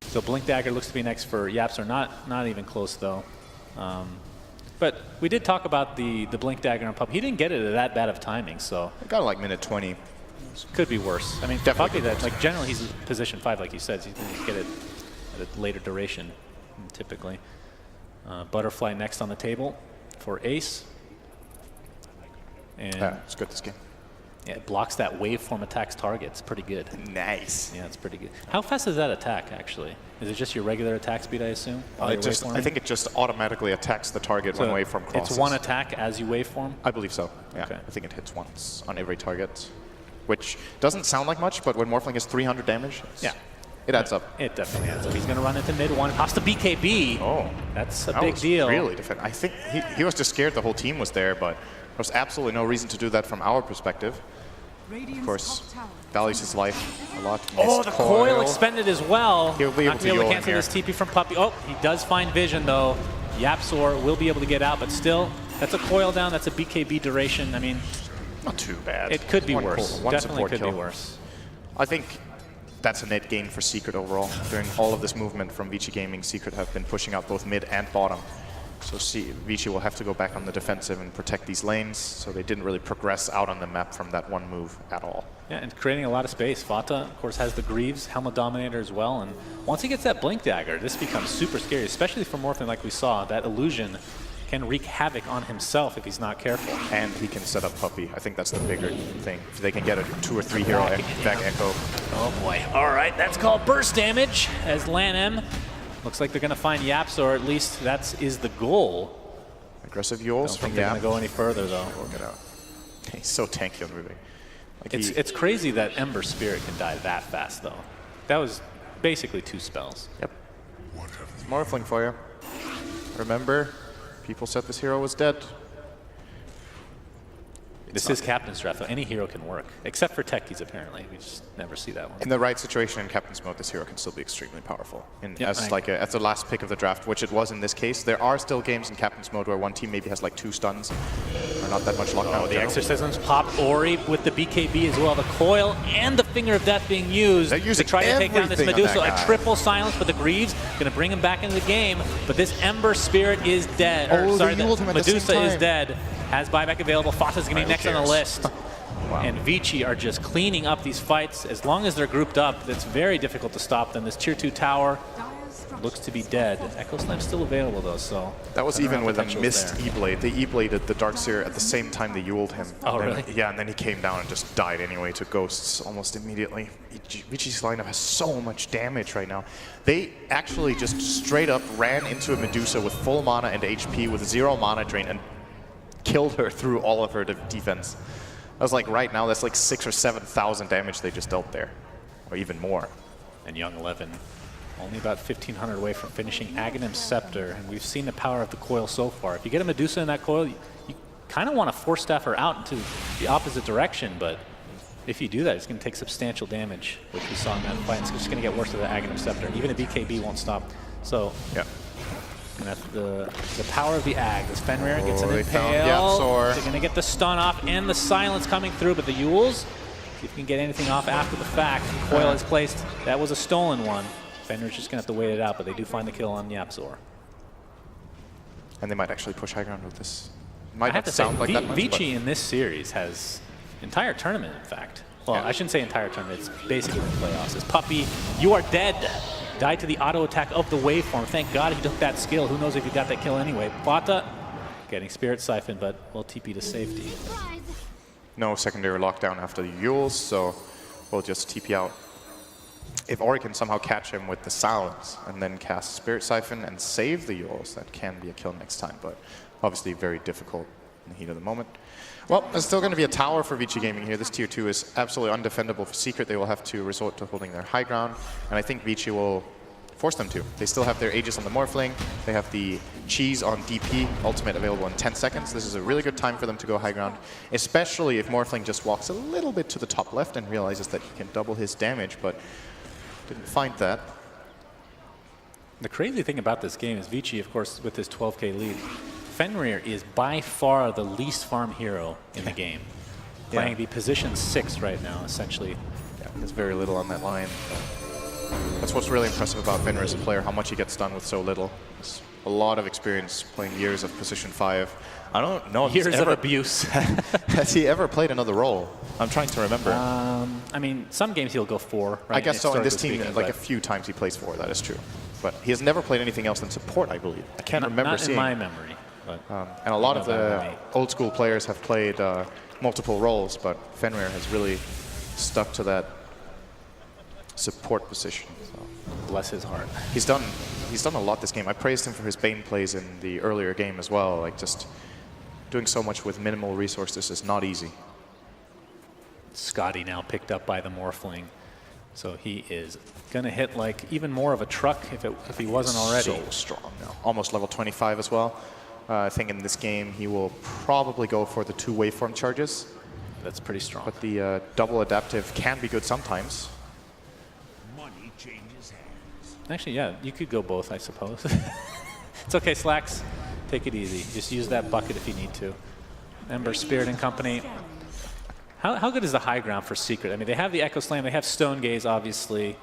So Blink Dagger looks to be next for Yapsor. Not even close though. But we did talk about the Blink Dagger on Puppey. He didn't get it at that bad of timing, so it got like minute 20. Could be worse. I mean, Puppey, that like generally he's position 5, like you said. So he's going to get it at a later duration, typically. Butterfly next on the table for Ace. And yeah, it's good this game. Yeah, it blocks that waveform attacks target. It's pretty good. Nice. Yeah, it's pretty good. How fast is that attack, actually? Is it just your regular attack speed, I assume? I think it just automatically attacks the target when waveform crosses. It's one attack as you waveform? I believe so, yeah. Okay. I think it hits once on every target, which doesn't sound like much, but when Morphling is 300 damage, it adds up. It definitely adds up. He's going to run into mid one. Cost the BKB. Oh. That's a big deal. Really defend. I think he was just scared the whole team was there, but there was absolutely no reason to do that from our perspective. Of course, values his life a lot. Oh, the coil expended as well. He'll be able to cancel this TP from Puppey. Oh, he does find vision though. Yapsor will be able to get out, but still, that's a coil down. That's a BKB duration. I mean, not too bad. It could be worse. Definitely could be worse. I think that's a net gain for Secret overall. During all of this movement from Vici Gaming, Secret have been pushing out both mid and bottom. So Vici will have to go back on the defensive and protect these lanes, so they didn't really progress out on the map from that one move at all. Yeah, and creating a lot of space. Vata, of course, has the Greaves, Helmet Dominator as well, and once he gets that Blink Dagger, this becomes super scary, especially for Morphling like we saw. That illusion can wreak havoc on himself if he's not careful. And he can set up Puppy. I think that's the bigger thing. If they can get a 2 or 3 hero back Echo. Oh boy. All right, that's called burst damage as LAN-M looks like they're going to find Yaps, or at least that is the goal. Aggressive Yules Don't from think they're Yap. going to go any further though. Work it out. He's so tanky on moving. Like It's crazy that Ember Spirit can die that fast though. That was basically 2 spells. Yep. Morphling for you. Remember, people said this hero was dead. This is Captain's Draft though. Any hero can work, except for techies apparently. We just never see that one. In the right situation in Captain's mode, this hero can still be extremely powerful. As the last pick of the draft, which it was in this case. There are still games in Captain's mode where one team maybe has like 2 stuns, or not that much lockdown. Oh, the exorcisms pop Ori with the BKB as well. The coil and the Finger of Death being used to try to take down this Medusa. A triple silence, but the Greaves going to bring him back into the game. But this Ember Spirit is dead. Oh, sorry, the Medusa is dead. Has buyback available. Fata's going to be next on the list. Wow. And Vici are just cleaning up these fights. As long as they're grouped up, it's very difficult to stop them. This tier 2 tower looks to be dead. Echo Slam's still available though, so... That was even with a missed E-Blade. They E-Bladed the Darkseer at the same time they Yuled him. Oh, really? Yeah, and then he came down and just died anyway to Ghosts almost immediately. Vici's lineup has so much damage right now. They actually just straight up ran into a Medusa with full mana and HP with 0 mana drain and killed her through all of her defense. I was like, right now, that's like 6,000 or 7,000 damage they just dealt there, or even more. And Young 11 only about 1,500 away from finishing Aghanim Scepter, and we've seen the power of the coil so far. If you get a Medusa in that coil, you kind of want to force staff her out into the opposite direction, but if you do that, it's going to take substantial damage, which we saw in that fight. It's just going to get worse with the Aghanim Scepter. Even a BKB won't stop. So, yeah. And that's the power of the Ag. As Fenrir gets an they found impale, Yapzor. they're going to get the stun off and the silence coming through, but the Yules, see if you can get anything off after the fact. Coil is placed. That was a stolen one. Fenrir's just going to have to wait it out, but they do find the kill on Yapzor. And they might actually push high ground with this. I have to say, Vici in this series has entire tournament, in fact. Well, I shouldn't say entire tournament. It's basically the playoffs. It's Puppy, you are dead. Died to the auto attack of the waveform. Thank God he took that skill. Who knows if he got that kill anyway. Fata getting Spirit Siphon, but will TP to safety. No secondary lockdown after the Yules, so we'll just TP out. If Ori can somehow catch him with the Silence and then cast Spirit Siphon and save the Yules, that can be a kill next time, but obviously very difficult in the heat of the moment. Well, there's still going to be a tower for Vici Gaming here. This tier 2 is absolutely undefendable for Secret. They will have to resort to holding their high ground, and I think Vici will force them to. They still have their Aegis on the Morphling. They have the Cheese on DP, ultimate available in 10 seconds. This is a really good time for them to go high ground, especially if Morphling just walks a little bit to the top left and realizes that he can double his damage, but didn't find that. The crazy thing about this game is Vici, of course, with his 12k lead, Fenrir is by far the least farm hero in the game. Playing the position 6 right now, essentially. Yeah, there's very little on that line. That's what's really impressive about Fenrir as a player, how much he gets done with so little. It's a lot of experience playing years of position 5. I don't know if years of abuse. Has he ever played another role? I'm trying to remember. I mean, some games he'll go 4. Right? I guess so. In this team, speaking, like a few times he plays 4. That is true. But he has never played anything else than support, I believe. I can't remember seeing. Not in my memory. And a lot of the old school players have played multiple roles, but Fenrir has really stuck to that support position. So. Bless his heart. He's done a lot this game. I praised him for his Bane plays in the earlier game as well. Like just doing so much with minimal resources is not easy. Scotty now picked up by the Morphling. So he is going to hit like even more of a truck if he wasn't already. So strong now. Almost level 25 as well. I think in this game he will probably go for the 2 waveform charges. That's pretty strong. But the double adaptive can be good sometimes. Money changes hands. Actually, yeah, you could go both, I suppose. It's okay, Slacks. Take it easy. Just use that bucket if you need to. Ember, Spirit, and company. How good is the high ground for Secret? I mean, they have the Echo Slam, they have Stone Gaze, obviously,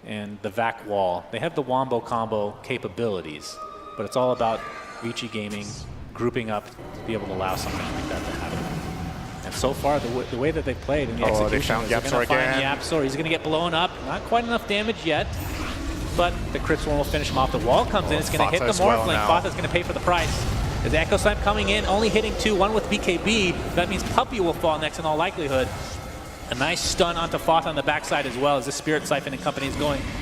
and the Vac Wall. They have the Wombo combo capabilities, but it's all about Vici Gaming grouping up to be able to allow something like that to happen. And so far, the way that they played in the execution, they found Yapzor again. Yapzor. He's going to get blown up. Not quite enough damage yet, but the crit swarm will finish him off. The wall comes in. It's going to hit the Morphling. Fata's going to pay for the price. As Echo Slam coming in, only hitting 2, one with BKB. That means Puppey will fall next in all likelihood. A nice stun onto Fata on the backside as well, as the Spirit Siphon and company is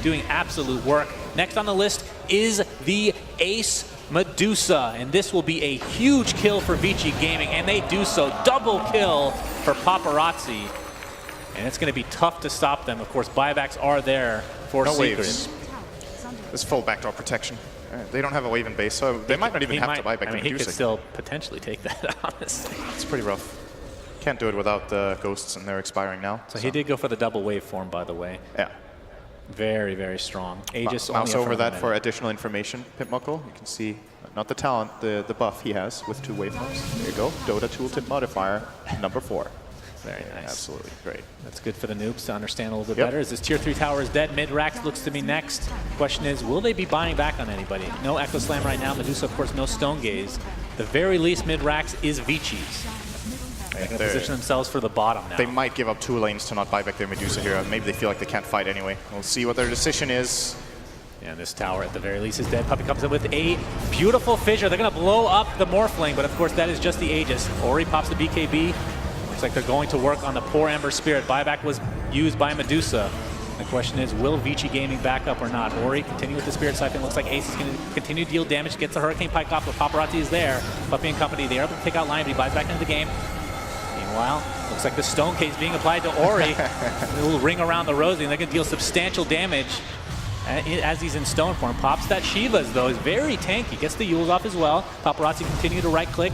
doing absolute work. Next on the list is the Ace Medusa, and this will be a huge kill for Vici Gaming, and they do so. Double kill for Paparazzi, and it's going to be tough to stop them. Of course, buybacks are there for no Secret. Waves. This full backdoor protection. They don't have a wave in base, so they might not even have to buy back the Medusa. He could still potentially take that, honestly. It's pretty rough. Can't do it without the ghosts, and they're expiring now. So he did go for the double wave form, by the way. Yeah. Very, very strong. Aegis Mouse only over that for additional information, Pipmuckle. You can see, not the talent, the buff he has with 2 waveforms. There you go. Dota tooltip modifier, number 4. Very nice. Absolutely great. That's good for the noobs to understand a little bit better. As this tier 3 tower is dead, mid-Rax looks to be next. Question is, will they be buying back on anybody? No Echo Slam right now. Medusa, of course, no Stone Gaze. The very least mid-Rax is Vici's. They're going to position themselves for the bottom now. They might give up 2 lanes to not buy back their Medusa here. Maybe they feel like they can't fight anyway. We'll see what their decision is. And this tower at the very least is dead. Puppey comes in with a beautiful fissure. They're going to blow up the Morphling, but of course that is just the Aegis. Ori pops the BKB. Looks like they're going to work on the poor Ember Spirit. Buyback was used by Medusa. The question is, will Vici Gaming back up or not? Ori continue with the Spirit Siphon. Looks like Ace is going to continue to deal damage. Gets the Hurricane Pike off, but Paparazzi is there. Puppey and company, they are able to take out Lion, but he buys back into the game. Meanwhile, looks like the Stone Case being applied to Ori. A little ring around the rosy, and they're going to deal substantial damage as he's in stone form. Pops that Shivas, though, is very tanky. Gets the Yules off as well. Paparazzi continue to right-click.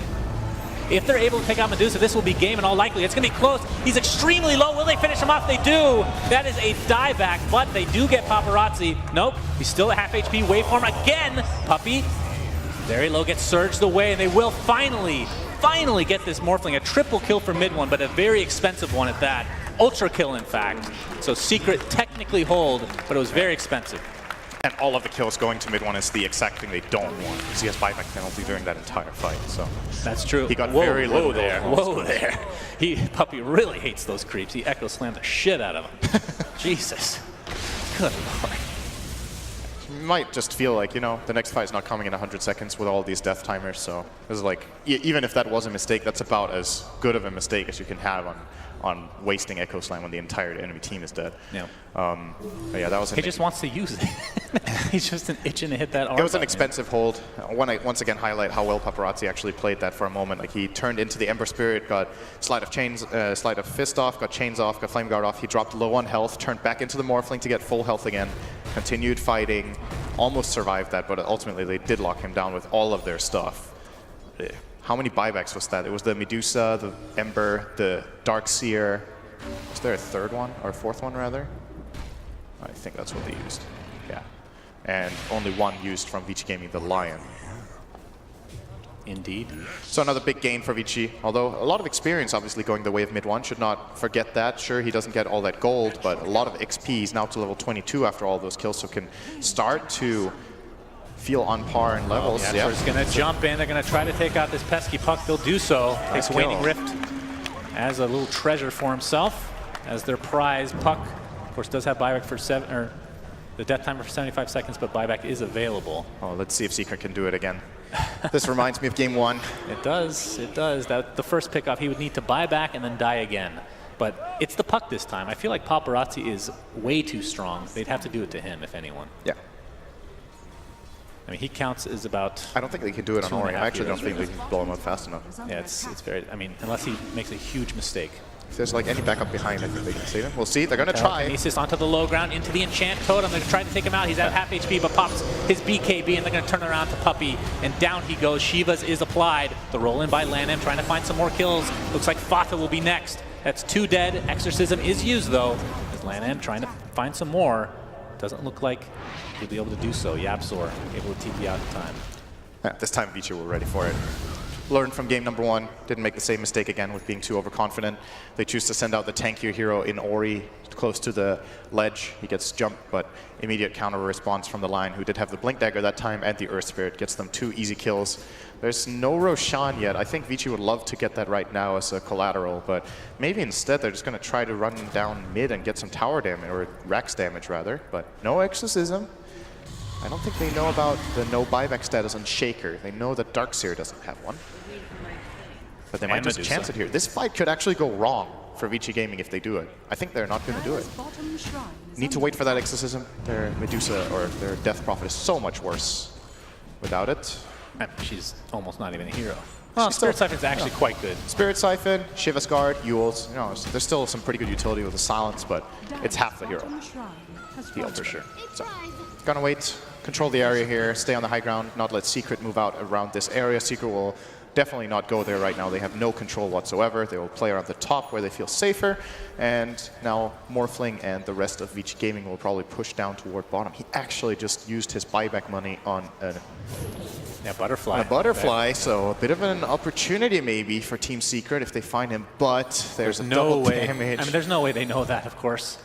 If they're able to take out Medusa, this will be game in all likelihood. It's going to be close. He's extremely low. Will they finish him off? They do. That is a dieback, but they do get Paparazzi. Nope. He's still at half HP waveform again. Puppey, very low, gets surged away, and they will finally get this Morphling. A triple kill for mid one, but a very expensive one at that. Ultra kill, in fact. So Secret technically hold, but it was very expensive. And all of the kills going to mid one is the exact thing they don't want, because he has buyback penalty during that entire fight. So that's true. He got very low there. Whoa there. Puppey really hates those creeps. He Echo Slammed the shit out of him. Jesus. Good lord. You might just feel like, you know, the next fight is not coming in 100 seconds with all these death timers. So it's like, even if that was a mistake, that's about as good of a mistake as you can have on wasting Echo Slam when the entire enemy team is dead. Yeah. But yeah, that was. He just wants to use it. He's just itching to hit that arm. It was an expensive hold. I want to once again highlight how well Paparazzi actually played that for a moment. Like, he turned into the Ember Spirit, got Slide of Fist off, got Chains off, got Flame Guard off. He dropped low on health, turned back into the Morphling to get full health again, continued fighting, almost survived that, but ultimately they did lock him down with all of their stuff. How many buybacks was that? It was the Medusa, the Ember, the Darkseer. Was there a third one, or a fourth one rather? I think that's what they used. Yeah. And only one used from Vici Gaming, the Lion. Indeed. So another big gain for Vici, although a lot of experience obviously going the way of mid one. Should not forget that. Sure, he doesn't get all that gold, but a lot of XP. He's now to level 22 after all those kills, so can start to feel on par in levels. Yeah, so he's going to jump in. They're going to try to take out this pesky Puck. They'll do so. Takes Waning Rift as a little treasure for himself, as their prize. Puck, of course, does have buyback for the death timer for 75 seconds, but buyback is available. Oh, let's see if Secret can do it again. This reminds me of game one. It does. It does. The first pickoff, he would need to buy back and then die again. But it's the Puck this time. I feel like Paparazzi is way too strong. They'd have to do it to him, if anyone. Yeah. I mean, he counts as about. I don't think they can do it on Ori. I actually don't think they can blow him up fast enough. Yeah, it's very. I mean, unless he makes a huge mistake. If there's like any backup behind, I think they can save him. We'll see. They're going to try. Telekinesis onto the low ground, into the Enchant Totem. They're trying to take him out. He's at half HP, but pops his BKB, and they're going to turn around to Puppey, and down he goes. Shivas is applied. The roll in by Lanham, trying to find some more kills. Looks like Fata will be next. That's 2 dead. Exorcism is used, though, as Lanham trying to find some more. Doesn't look like he'll be able to do so. Yapzor able to TP out in time. Yeah, this time Vici were ready for it. Learned from game number one, didn't make the same mistake again with being too overconfident. They choose to send out the tankier hero in Ori close to the ledge. He gets jumped, but immediate counter response from the Lion, who did have the Blink Dagger that time, and the Earth Spirit gets them 2 easy kills. There's no Roshan yet. I think Vici would love to get that right now as a collateral, but maybe instead they're just going to try to run down mid and get some tower damage, or Rax damage rather, but no Exorcism. I don't think they know about the no buyback status on Shaker. They know that Darkseer doesn't have one. But they might just chance it here. This fight could actually go wrong for Vici Gaming if they do it. I think they're not going to do it. Need to wait for that exorcism. Their Medusa or their Death Prophet is so much worse without it. She's almost not even a hero. Oh, Spirit Siphon's actually quite good. Spirit Siphon, Shiva's Guard, Yules. You know, there's still some pretty good utility with the Silence, but it's half the hero. The ult for sure. So, gonna wait, control the area here, stay on the high ground, not let Secret move out around this area. Secret will definitely not go there right now. They have no control whatsoever. They will play around the top where they feel safer. And now Morphling and the rest of Vici Gaming will probably push down toward bottom. He actually just used his buyback money on a butterfly, so a bit of an opportunity maybe for Team Secret if they find him, but there's no damage. I mean, there's no way they know that, of course.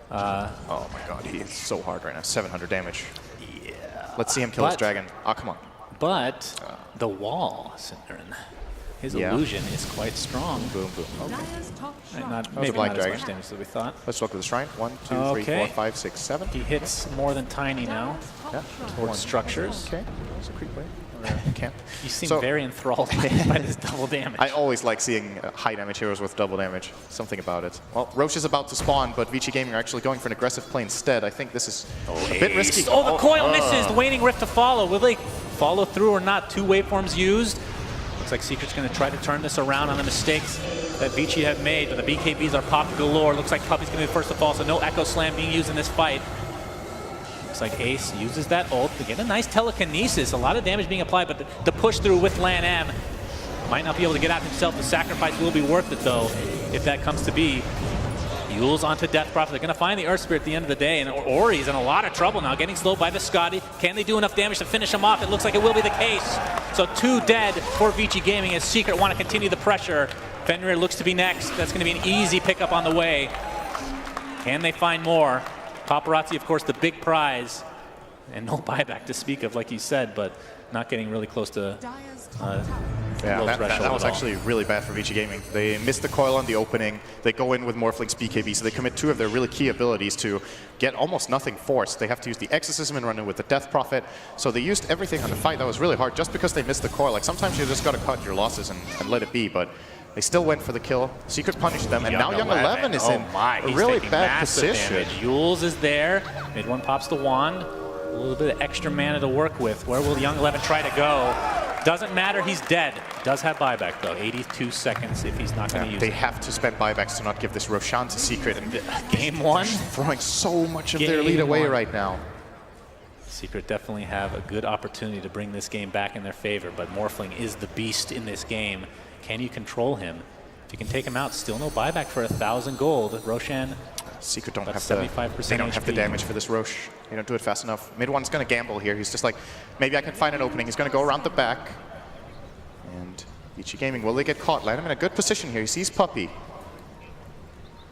Oh my god, he is so hard right now. 700 damage. Yeah. Let's see him kill his dragon. Ah, come on. But the wall, Sindarin, his illusion is quite strong. Boom, boom. Okay. Maybe not as much damage as we thought. Let's look at the shrine. 1, 2, 3, 4, 5, 6, 7. He hits more than Tiny now. Yeah. Towards structures. Okay. That's a creep wave. Camp. You seem very enthralled by this double damage. I always like seeing high damage heroes with double damage. Something about it. Well, Roche is about to spawn, but Vici Gaming are actually going for an aggressive play instead. I think this is a bit risky. Oh, the coil misses. The Waning Rift to follow. Will they follow through or not? 2 waveforms used. Looks like Secret's going to try to turn this around on the mistakes that Vici have made, but the BKBs are popped galore. Looks like Puppey's going to be the first to fall, so no Echo Slam being used in this fight. Looks like Ace uses that ult to get a nice telekinesis. A lot of damage being applied, but the push through with Lan M might not be able to get out himself. The sacrifice will be worth it, though, if that comes to be. Yules onto Death Prophet. They're going to find the Earth Spirit at the end of the day, and Ori's in a lot of trouble now, getting slowed by the Scotty. Can they do enough damage to finish him off? It looks like it will be the case. So 2 dead for Vici Gaming as Secret want to continue the pressure. Fenrir looks to be next. That's going to be an easy pickup on the way. Can they find more? Paparazzi, of course, the big prize. And no buyback to speak of, like you said, but not getting really close to that was actually really bad for Vici Gaming. They missed the coil on the opening. They go in with Morphling's BKB, so they commit 2 of their really key abilities to get almost nothing forced. They have to use the Exorcism and run in with the Death Prophet. So they used everything on the fight. That was really hard just because they missed the coil. Like sometimes you just got to cut your losses and let it be, but they still went for the kill. Secret punished them, and now Young 11 is in a really bad position. Yules is there. Mid one pops the wand. A little bit of extra mana to work with. Where will Young 11 try to go? Doesn't matter, he's dead. Does have buyback though, 82 seconds if he's not going to use it. They have to spend buybacks to not give this Roshan to Secret. And Game 1. Throwing so much of their lead away right now. Secret definitely have a good opportunity to bring this game back in their favor, but Morphling is the beast in this game. Can you control him? If you can take him out, still no buyback for 1,000 gold. Roshan, Secret don't have 75%. They don't have the damage for this Roche. They don't do it fast enough. Mid one's going to gamble here. He's just like, maybe I can find an opening. He's going to go around the back. And Vici Gaming, will they get caught? Land him in a good position here. He sees Puppey.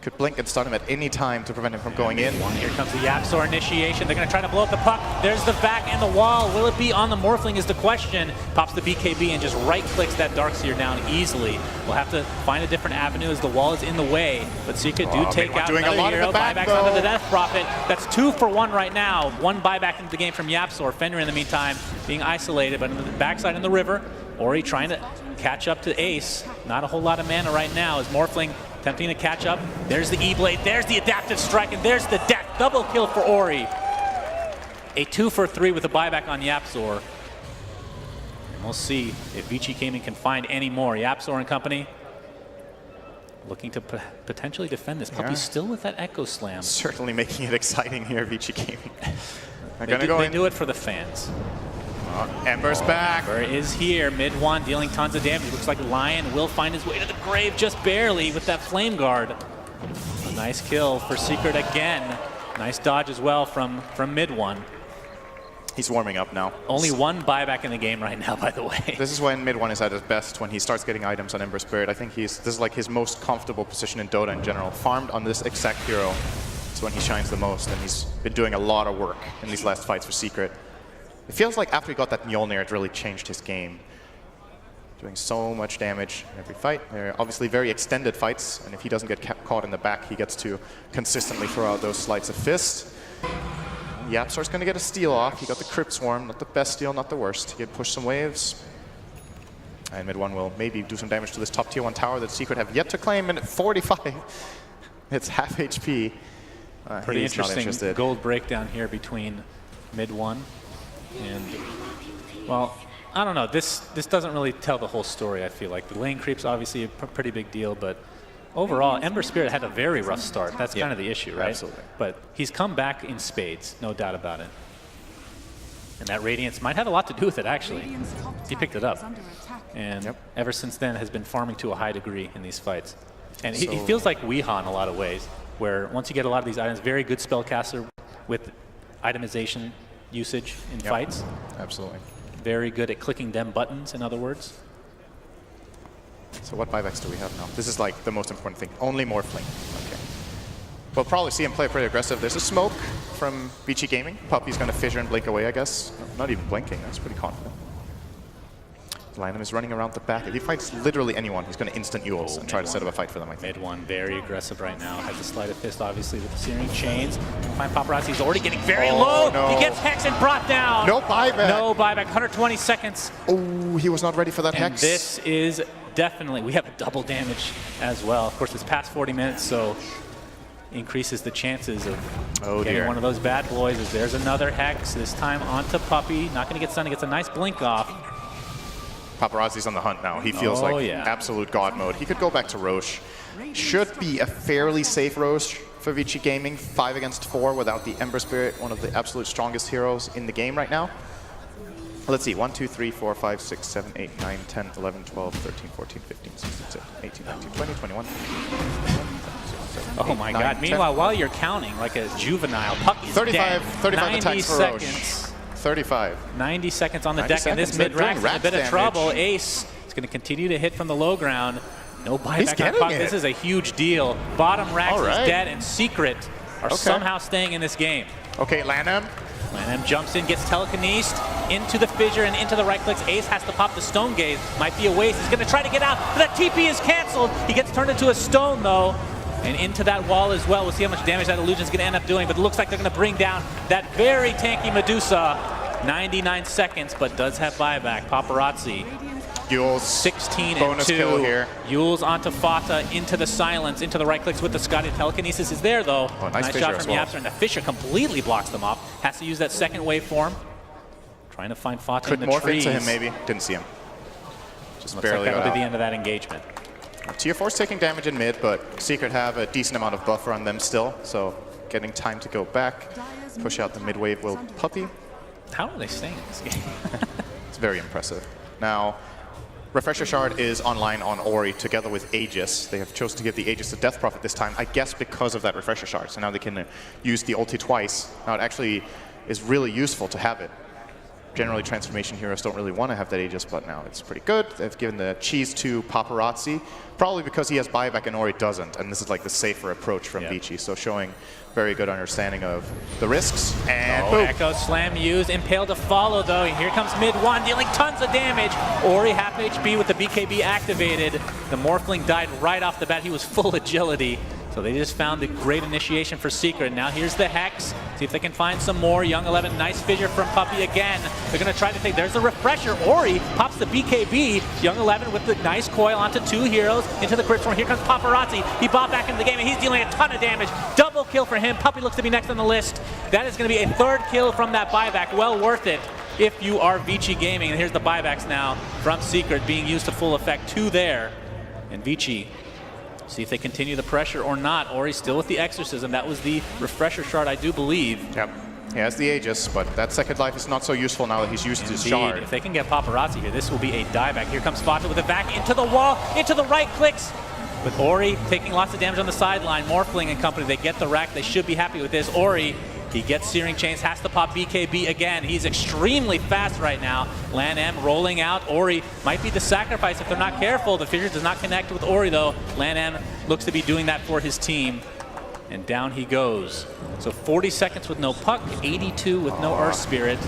Could blink and stun him at any time to prevent him from going in. Here comes the Yapzor initiation. They're going to try to blow up the puck. There's the back and the wall. Will it be on the Morphling is the question. Pops the BKB and just right-clicks that Darkseer down easily. We'll have to find a different avenue as the wall is in the way. But Secret do take out another hero. Buybacks onto the Death Prophet. That's 2 for 1 right now. 1 buyback into the game from Yapzor. Fenrir in the meantime being isolated, but in the backside in the river. Ori trying to catch up to Ace. Not a whole lot of mana right now as Morphling attempting to catch up. There's the E-Blade, there's the adaptive strike, and there's the death. Double kill for Ori. A 2 for 3 with a buyback on Yapzor. And we'll see if Vici Gaming can find any more. Yapzor and company looking to potentially defend this. Puppey's still with that Echo Slam. Certainly making it exciting here, Vici Gaming. They do it for the fans. Ember's back. Ember is here, mid one, dealing tons of damage. Looks like Lion will find his way to the grave just barely with that Flame Guard. A nice kill for Secret again. Nice dodge as well from mid one. He's warming up now. Only 1 buyback in the game right now, by the way. This is when mid one is at his best, when he starts getting items on Ember Spirit. I think this is like his most comfortable position in Dota in general. Farmed on this exact hero. It's when he shines the most, and he's been doing a lot of work in these last fights for Secret. It feels like after he got that Mjolnir, it really changed his game. Doing so much damage in every fight. They're obviously very extended fights, and if he doesn't get caught in the back, he gets to consistently throw out those sleights of fist. Yapstar's going to get a steal off. He got the Crypt Swarm, not the best steal, not the worst. He can push some waves. And mid 1 will maybe do some damage to this top tier 1 tower that Secret have yet to claim. And at 45, it's half HP. Pretty interesting gold breakdown here between mid 1 and, well, I don't know. This doesn't really tell the whole story, I feel like. The lane creep's obviously a pretty big deal, but overall, Ember Spirit had a very rough start. That's kind of the issue, right? Absolutely. But he's come back in spades, no doubt about it. And that Radiance might have a lot to do with it, actually. He picked it up. And ever since then has been farming to a high degree in these fights. And he feels like Weeha in a lot of ways, where once you get a lot of these items, very good spellcaster with itemization usage in fights. Absolutely. Very good at clicking them buttons, in other words. So what buybacks do we have now? This is like the most important thing. Only Morphling. Okay. We'll probably see him play pretty aggressive. There's a smoke from Vici Gaming. Puppy's going to fissure and blink away, I guess. Not even blinking. That's pretty confident. Lynam is running around the back. If he fights literally anyone, he's going to instant Yules and try to set up a fight for them, I think. Mid 1 very aggressive right now. Has the Sleight of Fist, obviously, with the Searing Chains. Find Paparazzi. He's already getting very low. No. He gets Hex and brought down. No buyback. No buyback. 120 seconds. Oh, he was not ready for that And Hex. this is definitely, we have double damage as well. Of course, it's past 40 minutes, so increases the chances of getting one of those bad boys. As there's another Hex, this time onto Puppy. Not going to get stunned. He gets a nice blink off. Paparazzi's on the hunt now. He feels like absolute god mode. He could go back to Roche. Should be a fairly safe Roche for Vici Gaming. 5 against 4 without the Ember Spirit, one of the absolute strongest heroes in the game right now. Let's see, 1, 2, 3, 4, 5, 6, 7, 8, 9, 10, 11, 12, 13, 14, 15, 16, 17, 18, 19, 20, 21. Oh my God. Meanwhile, while you're counting like a juvenile, Puppy's 35 attacks for Roche. 35. 90 seconds on the deck, and this mid-rack's in a bit of trouble. Ace is going to continue to hit from the low ground. No buyback on Puck. This is a huge deal. Bottom racks is dead, and Secret are somehow staying in this game. Okay, Lanham. Lanham jumps in, gets telekinesed into the fissure and into the right clicks. Ace has to pop the stone gaze. Might be a waste. He's going to try to get out, but that TP is canceled. He gets turned into a stone, though, and into that wall as well. We'll see how much damage that illusion is going to end up doing, but it looks like they're going to bring down that very tanky Medusa. 99 seconds, but does have buyback. Paparazzi. Yules 16 bonus and 2. Kill here. Yules onto Fata, into the silence, into the right clicks with the Scotty. Telekinesis is there, though. Oh, nice shot from Yapster, and the Fisher completely blocks them off. Has to use that second waveform. Trying to find Fata in the trees. Could morph into him, maybe. Didn't see him. Just looks barely like that got would out. be the end of that engagement. Tier 4's taking damage in mid, but Secret have a decent amount of buffer on them still, so getting time to go back. Push out the mid wave will Puppy. How are they staying in this game? It's very impressive. Now, Refresher Shard is online on Ori together with Aegis. They have chosen to give the Aegis a Death Prophet this time, I guess because of that Refresher Shard. So now they can use the ulti twice. Now it actually is really useful to have it. Generally, transformation heroes don't really want to have that Aegis, but now it's pretty good. They've given the cheese to Paparazzi, probably because he has buyback and Ori doesn't, and this is like the safer approach from Vici. So showing very good understanding of the risks. And boom. Echo Slam used, Impale to follow though. Here comes mid 1, dealing tons of damage. Ori half HP with the BKB activated. The Morphling died right off the bat. He was full agility. So they just found a great initiation for Secret. Now here's the Hex. See if they can find some more. Young 11, nice fissure from Puppy again. They're going to try to take, there's the Refresher. Ori pops the BKB. Young 11 with the nice coil onto 2 heroes into the crit storm. Here comes Paparazzi. He bobbed back into the game and he's dealing a ton of damage. Double kill for him. Puppy looks to be next on the list. That is going to be a 3rd kill from that buyback. Well worth it if you are Vici Gaming. And here's the buybacks now from Secret being used to full effect. 2 there. And Vici, see if they continue the pressure or not. Ori's still with the Exorcism. That was the Refresher Shard, I do believe. Yep. He has the Aegis, but that second life is not so useful now that he's used his Shard. If they can get Paparazzi here, this will be a dieback. Here comes Fata with it back into the wall, into the right clicks. With Ori taking lots of damage on the sideline, Morphling and company, they get the rack. They should be happy with this. Ori, he gets Searing Chains, has to pop BKB again. He's extremely fast right now. Lan M rolling out. Ori might be the sacrifice if they're not careful. The fissure does not connect with Ori though. Lan M looks to be doing that for his team. And down he goes. So 40 seconds with no Puck, 82 with no Earth Spirit.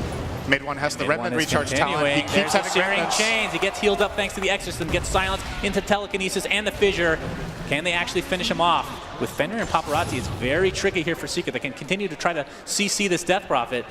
Mid one has the Mid remnant one is recharge talent. He continuing. keeps There's having the Searing remnants. Chains. He gets healed up thanks to the exorcism, gets silenced into telekinesis and the fissure. Can they actually finish him off? With Fenrir and Paparazzi, it's very tricky here for Secret. They can continue to try to CC this Death Prophet,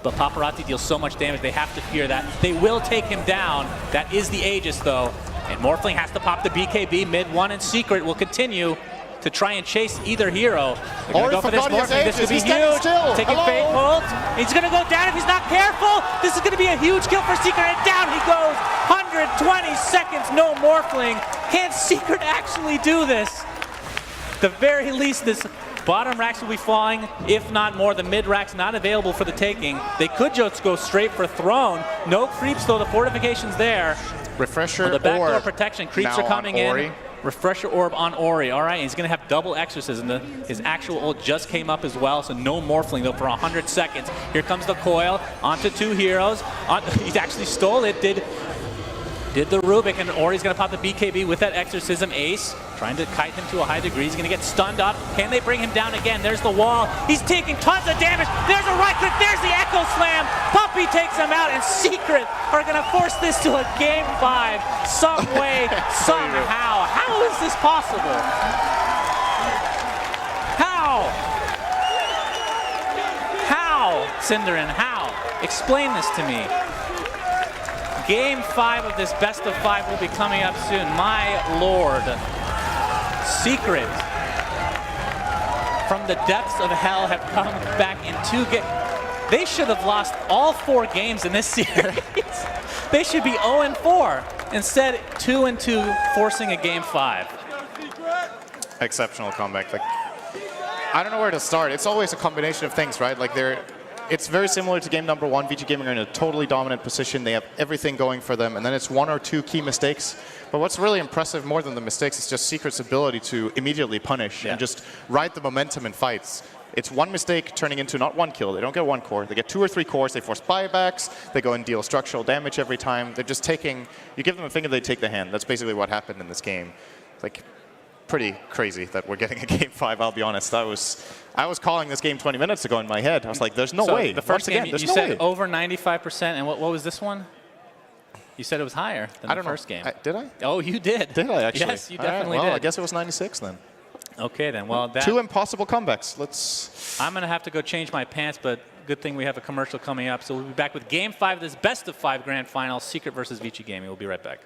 but Paparazzi deals so much damage, they have to fear that. They will take him down. That is the Aegis, though. And Morphling has to pop the BKB. Mid one and Secret will continue to try and chase either hero. They're going to go for this Morphling. This could be huge. Taking Fate Bolt. He's going to go down if he's not careful. This is going to be a huge kill for Secret, and down he goes. 120 seconds, no Morphling. Can Secret actually do this? At the very least, this bottom racks will be falling, if not more. The mid racks not available for the taking. They could just go straight for Throne. No creeps, though. The fortification's there. Refresher The backdoor orb protection. Creeps now are coming on Ori. in. Refresher orb on Ori. All right, he's going to have double exorcism. His actual ult just came up as well, so no Morphling, though, for 100 seconds. Here comes the coil onto two heroes. He actually stole it. Did the Rubik, and Ori's going to pop the BKB with that exorcism. Ace trying to kite him to a high degree. He's going to get stunned up. Can they bring him down again? There's the wall. He's taking tons of damage. There's a right click. There's the Echo Slam. Puppey takes him out, and Secret are going to force this to a game 5 some way, somehow. How is this possible? How? How, Cinderin? How? Explain this to me. Game 5 of this best of 5 will be coming up soon. My lord. Secret, from the depths of hell, have come back in 2 games. They should have lost all 4 games in this series. They should be 0-4. Instead, 2-2, forcing a game 5. Exceptional comeback. Like, I don't know where to start. It's always a combination of things, right? Like it's very similar to game number 1. Vici Gaming are in a totally dominant position. They have everything going for them, and then it's 1 or 2 key mistakes. But what's really impressive more than the mistakes is just Secret's ability to immediately punish and just ride the momentum in fights. It's 1 mistake turning into not 1 kill. They don't get 1 core. They get 2 or 3 cores. They force buybacks. They go and deal structural damage every time. They're just taking, you give them a finger, they take the hand. That's basically what happened in this game. Like, pretty crazy that we're getting a game 5, I'll be honest. I was calling this game 20 minutes ago in my head. I was like, there's no way. The first game, you said way. over 95%, and what was this one? You said it was higher than the first game. Did I? Oh, you did. Did I actually? Yes, you definitely well, did. I guess it was 96 then. Okay, then. Well, 2 impossible comebacks. I'm going to have to go change my pants, but good thing we have a commercial coming up. So we'll be back with Game 5 of this best of 5 grand final, Secret versus Vici Gaming. We'll be right back.